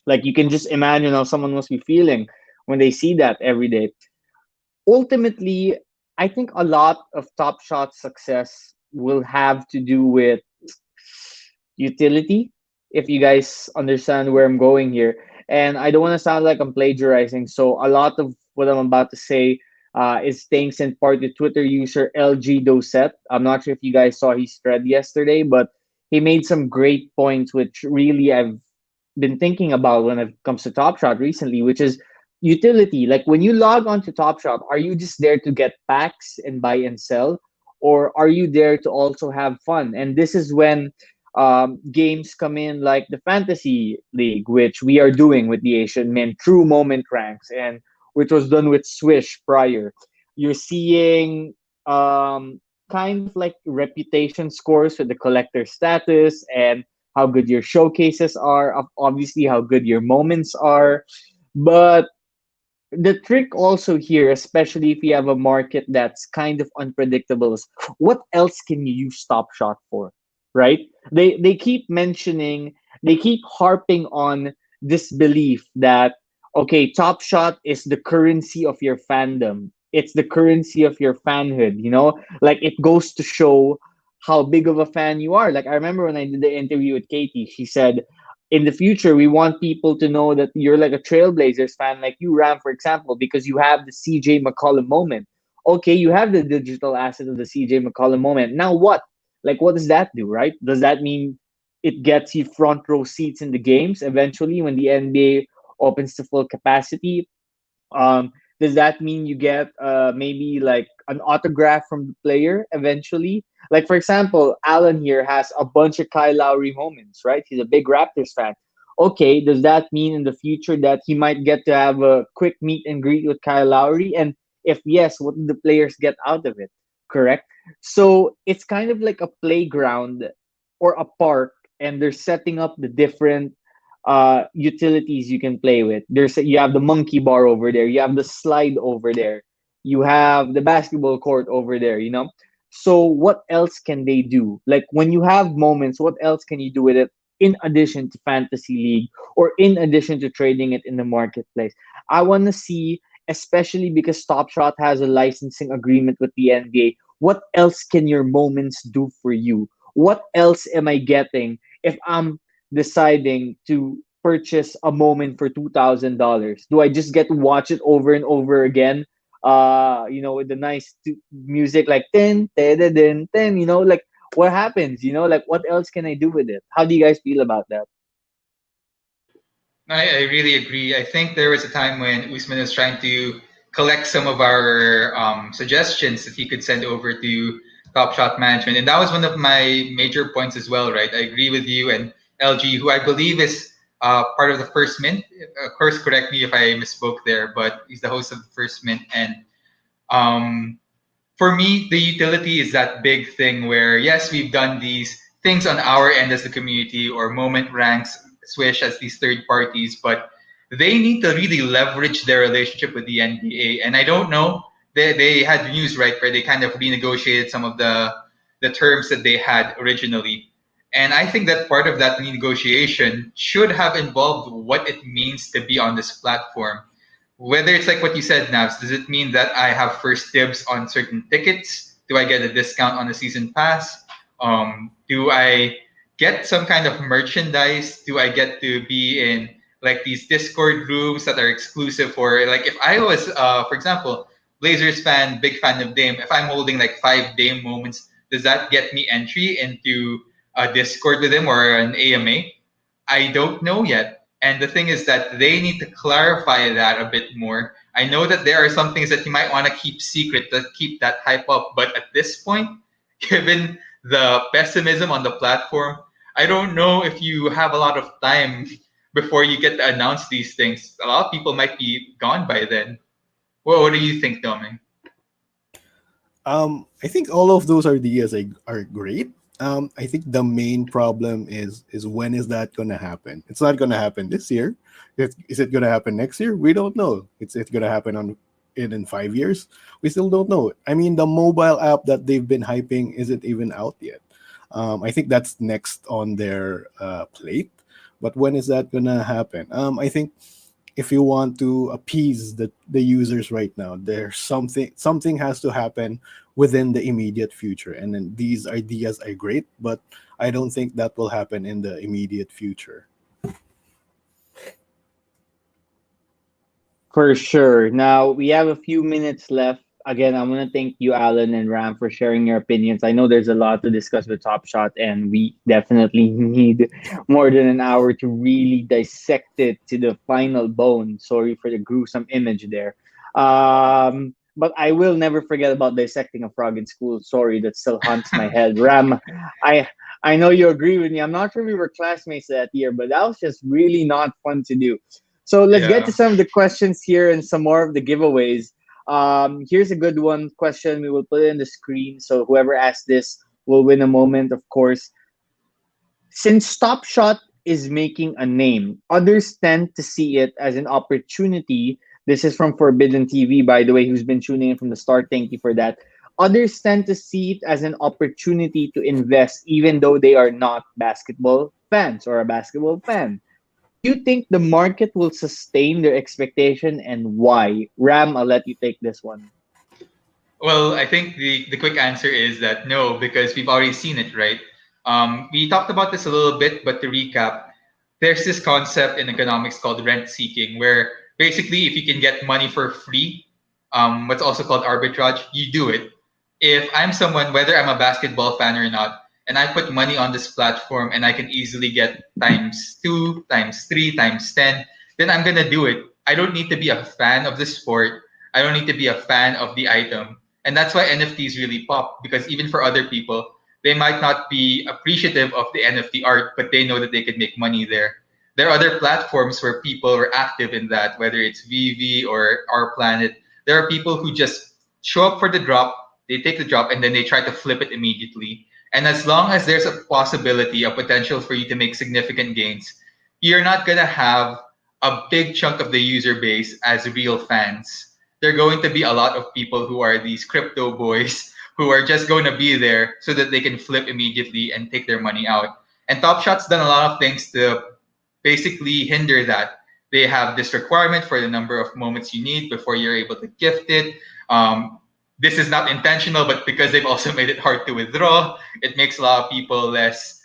like you can just imagine how someone must be feeling when they see that every day. Ultimately, I think a lot of Top Shot's success will have to do with utility, if you guys understand where I'm going here. And I don't want to sound like I'm plagiarizing, so a lot of what I'm about to say is thanks in part to Twitter user LG Doset. I'm not sure if you guys saw his thread yesterday, but he made some great points, which really I've been thinking about when it comes to Top Shot recently, which is utility. Like when you log on to Top Shot, are you just there to get packs and buy and sell? Or are you there to also have fun? And this is when games come in like the Fantasy League, which we are doing with the Asian Men True Moment Ranks, and which was done with Swish prior. You're seeing kind of like reputation scores for the collector status and how good your showcases are, obviously how good your moments are. But the trick also here, especially if you have a market that's kind of unpredictable, is what else can you use Top Shot for, right? They keep mentioning, they keep harping on this belief that okay, Top Shot is the currency of your fandom. It's the currency of your fanhood, you know? Like it goes to show how big of a fan you are. Like I remember when I did the interview with Katie, she said in the future we want people to know that you're like a Trailblazers fan, like you, Ram, for example, because you have the CJ McCollum moment. Okay, you have the digital asset of the CJ McCollum moment. Now what? Like what does that do, right? Does that mean it gets you front row seats in the games eventually when the NBA opens to full capacity? Um, does that mean you get maybe like an autograph from the player eventually? Like for example, Alan here has a bunch of Kyle Lowry moments, right? He's a big Raptors fan. Okay, does that mean in the future that he might get to have a quick meet and greet with Kyle Lowry? And if yes, what do the players get out of it? Correct. So it's kind of like a playground or a park, and they're setting up the different utilities you can play with. You have the monkey bar over there, you have the slide over there, you have the basketball court over there, you know. So what else can they do? Like when you have moments, what else can you do with it in addition to Fantasy League or in addition to trading it in the marketplace? I want to see, especially because Top Shot has a licensing agreement with the NBA, what else can your moments do for you? What else am I getting if I'm deciding to purchase a moment for $2,000? Do I just get to watch it over and over again? With the nice music like ten, ten, ten, ten. Like what happens? Like what else can I do with it? How do you guys feel about that? I really agree. I think there was a time when Usman was trying to collect some of our suggestions that he could send over to Top Shot Management, and that was one of my major points as well. Right, I agree with you and LG, who I believe is part of the First Mint. Of course, correct me if I misspoke there, but he's the host of the First Mint, and um, for me, the utility is that big thing where yes, we've done these things on our end as the community or moment ranks, Swish as these third parties, but they need to really leverage their relationship with the NBA. And I don't know, they had news, right, where they kind of renegotiated some of the terms that they had originally. And I think that part of that renegotiation should have involved what it means to be on this platform. Whether it's like what you said, Navs, does it mean that I have first dibs on certain tickets? Do I get a discount on the season pass? Do I get some kind of merchandise? Do I get to be in like these Discord rooms that are exclusive for like if I was, for example, Blazers fan, big fan of Dame. If I'm holding like 5 Dame moments, does that get me entry into a Discord with him or an AMA? I don't know yet. And the thing is that they need to clarify that a bit more. I know that there are some things that you might want to keep secret to keep that hype up, but at this point, given the pessimism on the platform, I don't know if you have a lot of time before you get to announce these things. A lot of people might be gone by then. Well, what do you think, Doming? I think all of those ideas are great. I think the main problem is when is that going to happen? It's not going to happen this year. Is it going to happen next year? We don't know. It's going to happen in 5 years. We still don't know. I mean, the mobile app that they've been hyping isn't even out yet. I think that's next on their plate. But when is that going to happen? I think if you want to appease the users right now, there's something has to happen within the immediate future. And then these ideas are great, but I don't think that will happen in the immediate future. For sure. Now we have a few minutes left. Again, I want to thank you, Alan and Ram, for sharing your opinions. I know there's a lot to discuss with Top Shot, and we definitely need more than an hour to really dissect it to the final bone. Sorry for the gruesome image there. But I will never forget about dissecting a frog in school. Sorry, that still haunts my head. Ram, I I know you agree with me. I'm not sure we were classmates that year, but that was just really not fun to do. So let's get to Yeah. some of the questions here and some more of the giveaways. Here's a good one question. We will put it in the screen. So whoever asks this will win a moment, of course. Since Top Shot is making a name, others tend to see it as an opportunity. This is from Forbidden TV, by the way, who's been tuning in from the start. Thank you for that. Others tend to see it as an opportunity to invest, even though they are not basketball fans or a basketball fan. Do you think the market will sustain their expectation and why? Ram, I'll let you take this one. Well, I think the quick answer is that no, because we've already seen it, right? We talked about this a little bit, but to recap, there's this concept in economics called rent seeking, where basically if you can get money for free, what's also called arbitrage, you do it. If I'm someone, whether I'm a basketball fan or not, and I put money on this platform and I can easily get times two, times three, times 10, then I'm gonna do it. I don't need to be a fan of the sport. I don't need to be a fan of the item. And that's why NFTs really pop, because even for other people, they might not be appreciative of the NFT art, but they know that they could make money there. There are other platforms where people are active in that, whether it's VV or Our Planet. There are people who just show up for the drop, they take the drop, and then they try to flip it immediately. And as long as there's a possibility, a potential for you to make significant gains, you're not going to have a big chunk of the user base as real fans. There are going to be a lot of people who are these crypto boys who are just going to be there so that they can flip immediately and take their money out. And Top Shot's done a lot of things to basically hinder that. They have this requirement for the number of moments you need before you're able to gift it. This is not intentional, but because they've also made it hard to withdraw, it makes a lot of people less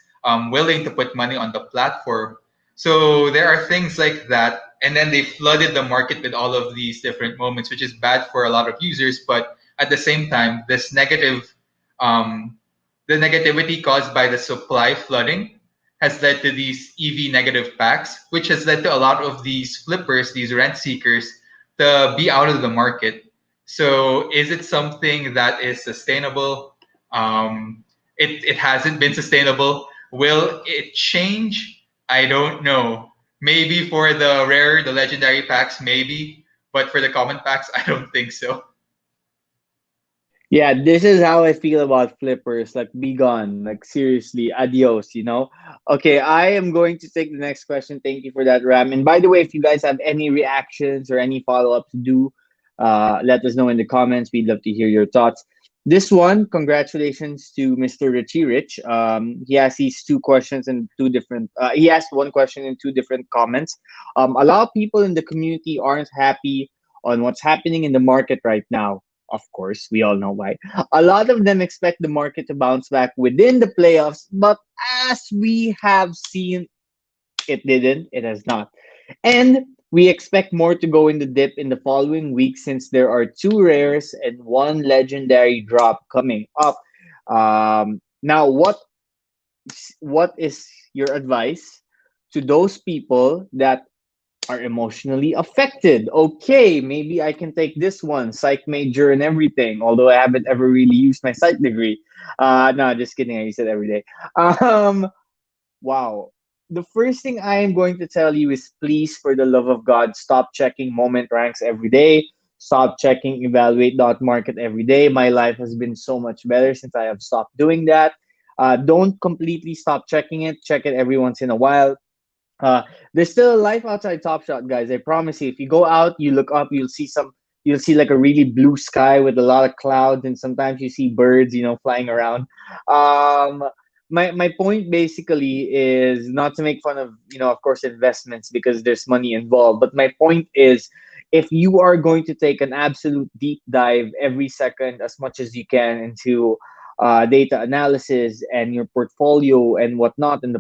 willing to put money on the platform. So there are things like that. And then they flooded the market with all of these different moments, which is bad for a lot of users. But at the same time, um, the negativity caused by the supply flooding has led to these EV negative packs, which has led to a lot of these flippers, these rent seekers, to be out of the market. So is it something that is sustainable? It hasn't been sustainable. Will it change? I don't know. Maybe for the rare, the legendary packs, maybe. But for the common packs, I don't think so. Yeah, this is how I feel about flippers. Like, be gone. Like, seriously, adios, Okay, I am going to take the next question. Thank you for that, Ram. And by the way, if you guys have any reactions or any follow up to do, let us know in the comments. We'd love to hear your thoughts. This one, congratulations to Mr. Richie Rich. He has these two questions and two different, he asked one question in two different comments. A lot of people in the community aren't happy on what's happening in the market right now. Of course, we all know why. A lot of them expect the market to bounce back within the playoffs, but as we have seen, it didn't. It has not. And we expect more to go in the dip in the following week since there are two rares and one legendary drop coming up. Now, what is your advice to those people that are emotionally affected? Okay, maybe I can take this one, psych major and everything, although I haven't ever really used my psych degree. No, just kidding. I use it every day. Um, wow. The first thing I am going to tell you is please, for the love of God, stop checking moment ranks every day. Stop checking evaluate.market every day. My life has been so much better since I have stopped doing that. Don't completely stop checking it. Check it every once in a while. uh, there's still a life outside Top Shot, guys. I promise you. If you go out, you look up, you'll see like a really blue sky with a lot of clouds, and sometimes you see birds, flying around. Um, my point basically is not to make fun of, of course, investments because there's money involved. But my point is, if you are going to take an absolute deep dive every second, as much as you can, into data analysis and your portfolio and whatnot, and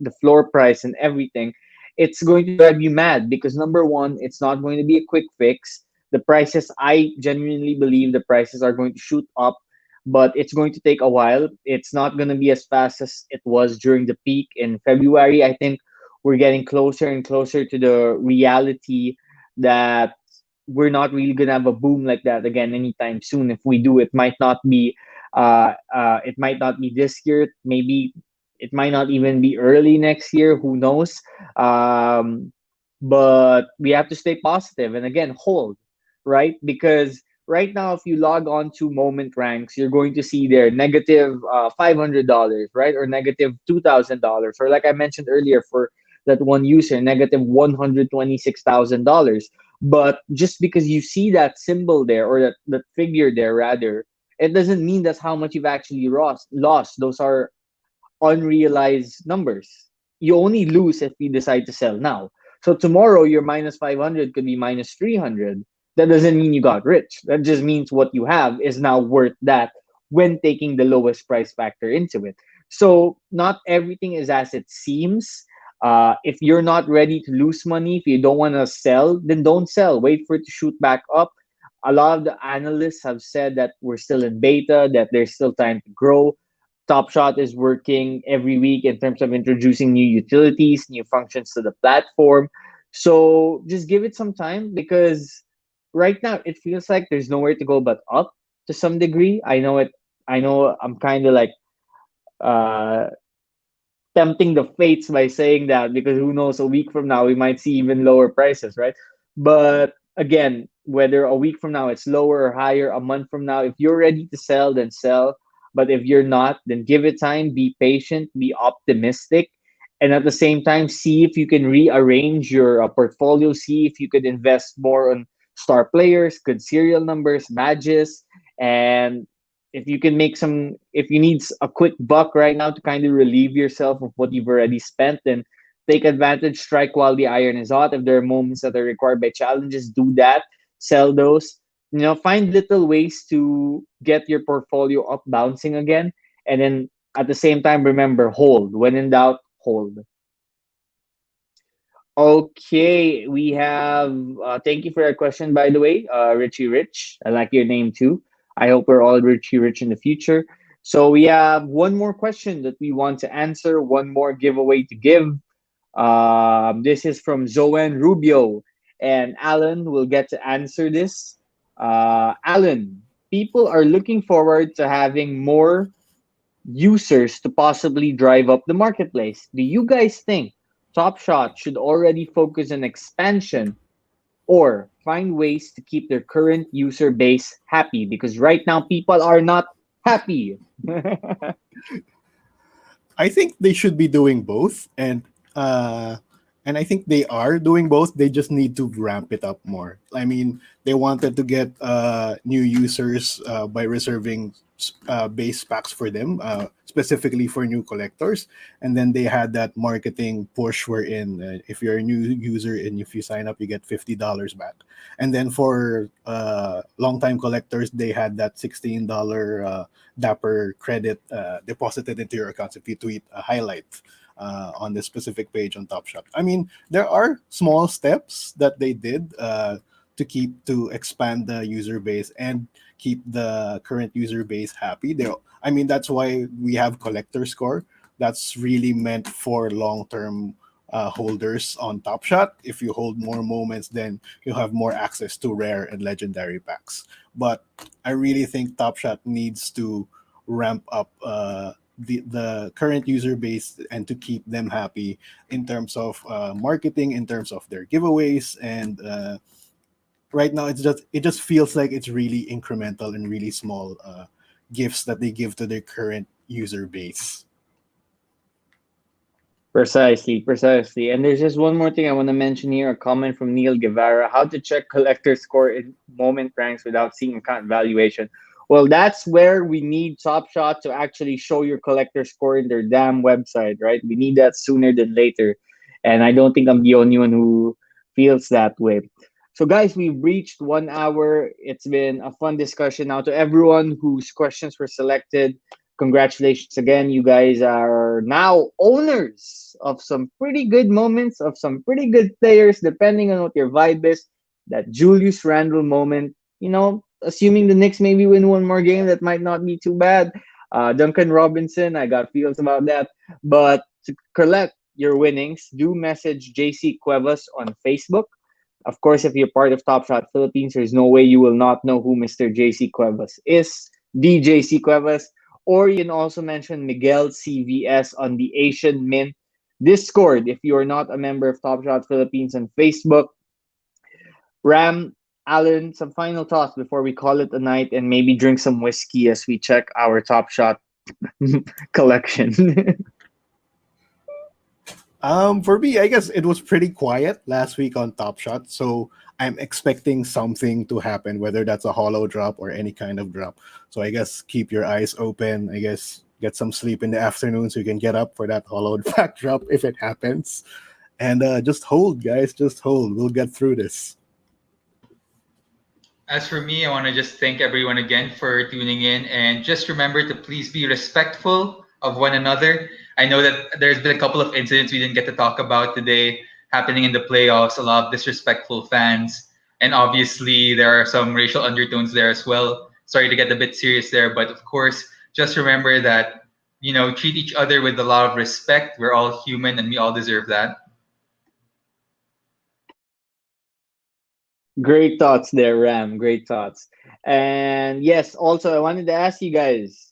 the floor price and everything, it's going to drive you mad because number one, it's not going to be a quick fix. The prices, I genuinely believe the prices are going to shoot up, but it's going to take a while. It's not going to be as fast as it was during the peak in February. I think we're getting closer and closer to the reality that we're not really gonna have a boom like that again anytime soon. If we do, it might not be this year. Maybe it might not even be early next year. Who knows? Um, but we have to stay positive and again hold, right? Because right now, if you log on to Moment Ranks, you're going to see there negative $500, right, or negative $2,000, or like I mentioned earlier for that one user, negative $126,000. But just because you see that symbol there or that figure there, rather, it doesn't mean that's how much you've actually lost. Those are unrealized numbers. You only lose if you decide to sell now. So tomorrow your minus 500 could be minus 300. That doesn't mean you got rich. That just means what you have is now worth that when taking the lowest price factor into it. So not everything is as it seems. If you're not ready to lose money, if you don't want to sell, then don't sell. Wait for it to shoot back up. A lot of the analysts have said that we're still in beta, that there's still time to grow. Top Shot is working every week in terms of introducing new utilities, new functions to the platform. So just give it some time because right now it feels like there's nowhere to go but up to some degree. I know it. I know I'm kind of like uh, tempting the fates by saying that because who knows, a week from now we might see even lower prices, right? But again, whether a week from now it's lower or higher, a month from now, if you're ready to sell, then sell. But if you're not, then give it time, be patient, be optimistic, and at the same time, see if you can rearrange your portfolio, see if you could invest more on star players, good serial numbers, badges, and if you can make some, if you need a quick buck right now to kind of relieve yourself of what you've already spent, then take advantage, strike while the iron is hot. If there are moments that are required by challenges, do that, sell those. Find little ways to get your portfolio up bouncing again, and then at the same time, remember, hold. When in doubt, hold. Okay, we have. Thank you for your question, by the way, Richie Rich. I like your name too. I hope we're all Richie Rich in the future. So we have one more question that we want to answer. One more giveaway to give. This is from Zoan Rubio, and Alan will get to answer this. Alan, people are looking forward to having more users to possibly drive up the marketplace. Do you guys think Top Shot should already focus on expansion or find ways to keep their current user base happy? Because right now people are not happy. I think they should be doing both, uh, and I think they are doing both. They just need to ramp it up more. I mean, they wanted to get new users by reserving base packs for them, specifically for new collectors, and then they had that marketing push wherein if you're a new user and if you sign up, you get $50 back, and then for longtime collectors, they had that $16 Dapper credit deposited into your accounts if you tweet a highlight on this specific page on Top Shot. I mean, there are small steps that they did to expand the user base and keep the current user base happy. I mean, that's why we have collector score. That's really meant for long term holders on Top Shot. If you hold more moments, then you have more access to rare and legendary packs. But I really think Top Shot needs to ramp up the current user base and to keep them happy in terms of marketing, in terms of their giveaways, and right now it just feels like it's really incremental and really small gifts that they give to their current user base. Precisely, precisely. And there's just one more thing I want to mention here, a comment from Neil Guevara. How to check collector score in moment ranks without seeing account valuation. Well, that's where we need Top Shot to actually show your collector score in their damn website, right? We need that sooner than later. And I don't think I'm the only one who feels that way. So, guys, we've reached 1 hour. It's been a fun discussion. Now, to everyone whose questions were selected, congratulations again. You guys are now owners of some pretty good moments, of some pretty good players, depending on what your vibe is. That Julius Randle moment, assuming the Knicks maybe win one more game, that might not be too bad. Duncan Robinson, I got feels about that. But to collect your winnings, do message JC Cuevas on Facebook. Of course, if you're part of Top Shot Philippines, there's no way you will not know who Mr. JC Cuevas is. DJC Cuevas. Or you can also mention Miguel CVS on the Asian Mint Discord if you are not a member of Top Shot Philippines on Facebook. Ram, Alan, some final thoughts before we call it a night and maybe drink some whiskey as we check our Top Shot collection. For me, I guess it was pretty quiet last week on Top Shot, so I'm expecting something to happen, whether that's a hollow drop or any kind of drop. So I guess keep your eyes open. I guess get some sleep in the afternoon so you can get up for that hollow back drop if it happens. And just hold, guys. Just hold. We'll get through this. As for me, I want to just thank everyone again for tuning in, and just remember to please be respectful of one another. I know that there's been a couple of incidents we didn't get to talk about today happening in the playoffs, a lot of disrespectful fans, and obviously there are some racial undertones there as well. Sorry to get a bit serious there, but of course, just remember that, treat each other with a lot of respect. We're all human and we all deserve that. Great thoughts there, Ram. Great thoughts. And yes, also I wanted to ask you guys,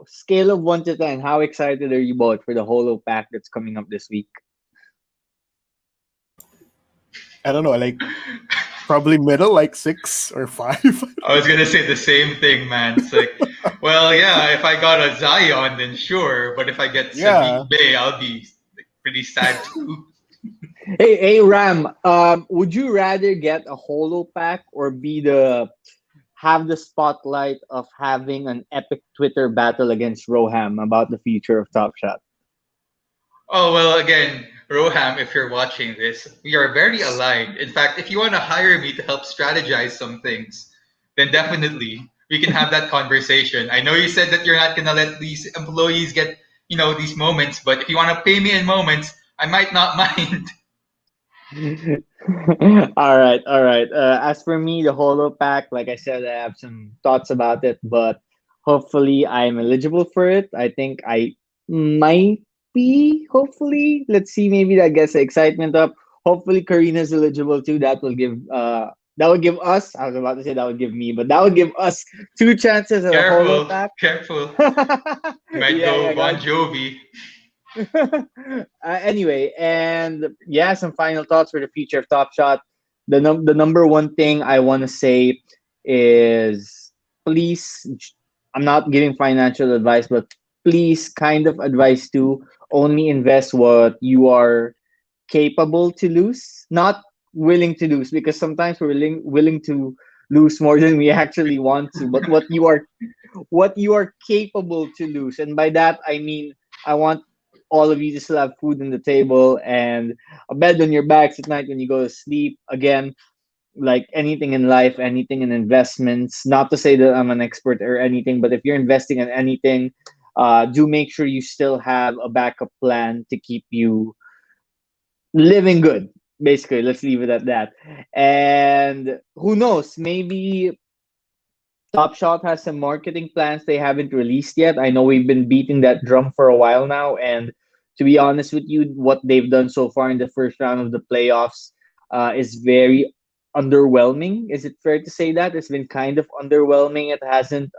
scale of 1 to 10, how excited are you both for the Holo Pack that's coming up this week? I don't know, like probably middle, like 6 or 5. I was gonna say the same thing, man. It's like, well, yeah, if I got a Zion, then sure. But if I get Yeah. Sadiq Bey, I'll be pretty sad too. Hey, Ram. Would you rather get a Holo Pack or have the spotlight of having an epic Twitter battle against Roham about the future of Top Shot? Oh, well, again, Roham, if you're watching this, we are very aligned. In fact, if you want to hire me to help strategize some things, then definitely we can have that conversation. I know you said that you're not going to let these employees get, these moments, but if you want to pay me in moments, I might not mind. All right, all right. As for me, the Holo Pack, like I said, I have some thoughts about it, but hopefully I'm eligible for it. I think I might be, hopefully. Let's see, maybe that gets the excitement up. Hopefully Karina's eligible too. That would give us, I was about to say that would give me, but that would give us two chances at a Holo Careful, Pack. careful. Might Yeah, go yeah, Bon guys. Jovi. Anyway, and yeah, some final thoughts for the future of Top Shot. The number one thing I want to say is, please, I'm not giving financial advice, but please, kind of advice to only invest what you are capable to lose, not willing to lose, because sometimes we're willing to lose more than we actually want to. But what you are capable to lose, and by that I mean I want all of you to still have food on the table and a bed on your backs at night when you go to sleep. Again, like anything in life, anything in investments. Not to say that I'm an expert or anything, but if you're investing in anything, do make sure you still have a backup plan to keep you living good. Basically, let's leave it at that. And who knows? Maybe Top Shot has some marketing plans they haven't released yet. I know we've been beating that drum for a while now, and to be honest with you, what they've done so far in the first round of the playoffs is very underwhelming. Is it fair to say that it's been kind of underwhelming? It hasn't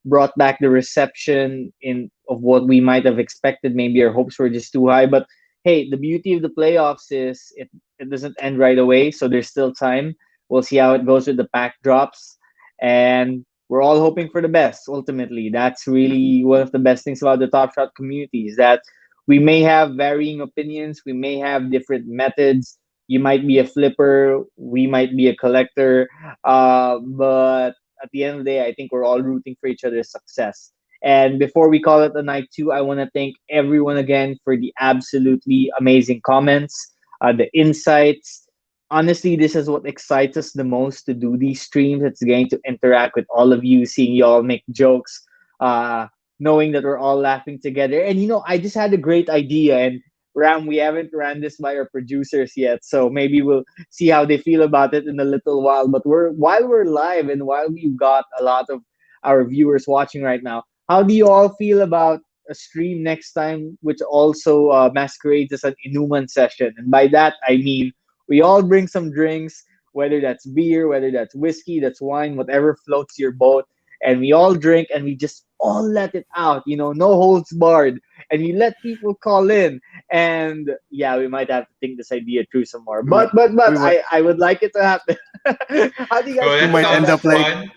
brought back the reception in of what we might have expected. Maybe our hopes were just too high, but hey, the beauty of the playoffs is it doesn't end right away, so there's still time. We'll see how it goes with the pack drops, and we're all hoping for the best. Ultimately, that's really one of the best things about the Top Shot community is that we may have varying opinions, we may have different methods. You might be a flipper, we might be a collector, but at the end of the day, I think we're all rooting for each other's success. And before we call it a night too, I want to thank everyone again for the absolutely amazing comments, the insights. Honestly, this is what excites us the most to do these streams. It's getting to interact with all of you, seeing you all make jokes, uh, knowing that we're all laughing together. And I just had a great idea, and Ram, we haven't ran this by our producers yet, so maybe we'll see how they feel about it in a little while. But while we're live and while we've got a lot of our viewers watching right now, how do you all feel about a stream next time, which also masquerades as an Inuman session? And by that, I mean we all bring some drinks, whether that's beer, whether that's whiskey, that's wine, whatever floats your boat, and we all drink and we just all let it out, no holds barred. And we let people call in. And yeah, we might have to think this idea through some more. We, But we might I would like it to happen. How do you guys Oh, we feel that might about end sounds that? up like fun.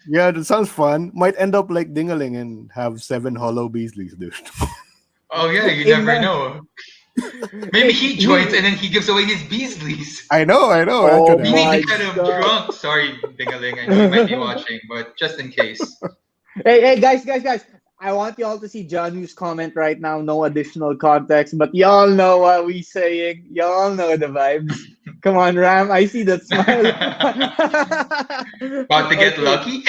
yeah, that sounds fun. Might end up like Dingaling and have 7 hollow Beasleys, dude. Oh yeah, you never Amen. know. Maybe Hey, he joins and then he gives away his Beasleys. I know, that oh could You need to my happen. get him god. drunk. Sorry, Dingaling. I know you might be watching, but just in case. Hey, guys. I want y'all to see Janu's comment right now. No additional context, but y'all know what we saying. Y'all know the vibes. Come on, Ram. I see that smile. About to get Okay. lucky?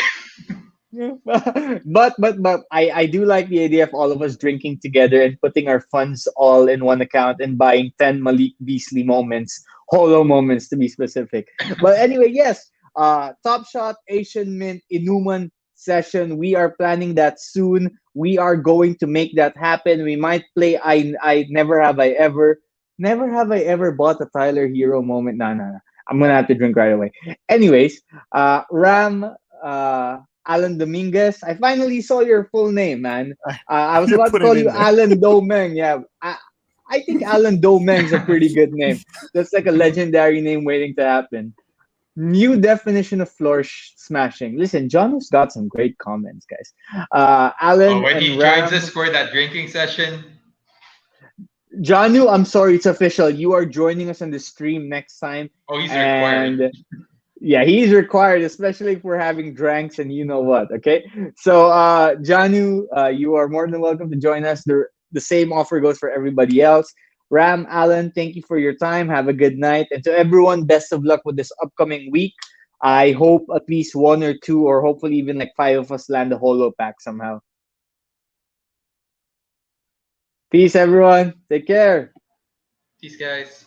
But I do like the idea of all of us drinking together and putting our funds all in one account and buying 10 Malik Beasley moments, holo moments to be specific. But anyway, yes, Top Shot Asian Mint Inuman session. We are planning that soon. We are going to make that happen. We might play I never have I ever. Never have I ever bought a Tyler Hero moment. No. I'm gonna have to drink right away. Anyways, Ram, Alan Dominguez. I finally saw your full name, man. I, I was I about to put it call you in there. Alan Domeng. Yeah, I think Alan Domeng's a pretty good name. That's like a legendary name waiting to happen. New definition of smashing. Listen, John has got some great comments, guys. Oh, Alan when and he joins us Ram. for that drinking session, Janu, I'm sorry, it's official. You are joining us on the stream next time. oh, he's required. And yeah, he's required, especially if we're having drinks and you know what. Okay, so Janu, you are more than welcome to join us. The same offer goes for everybody else. Ram, Alan, thank you for your time. Have a good night, and to everyone, best of luck with this upcoming week. I hope at least one or two, or hopefully even like five of us land a holo pack somehow. Peace, everyone. Take care. Peace, guys.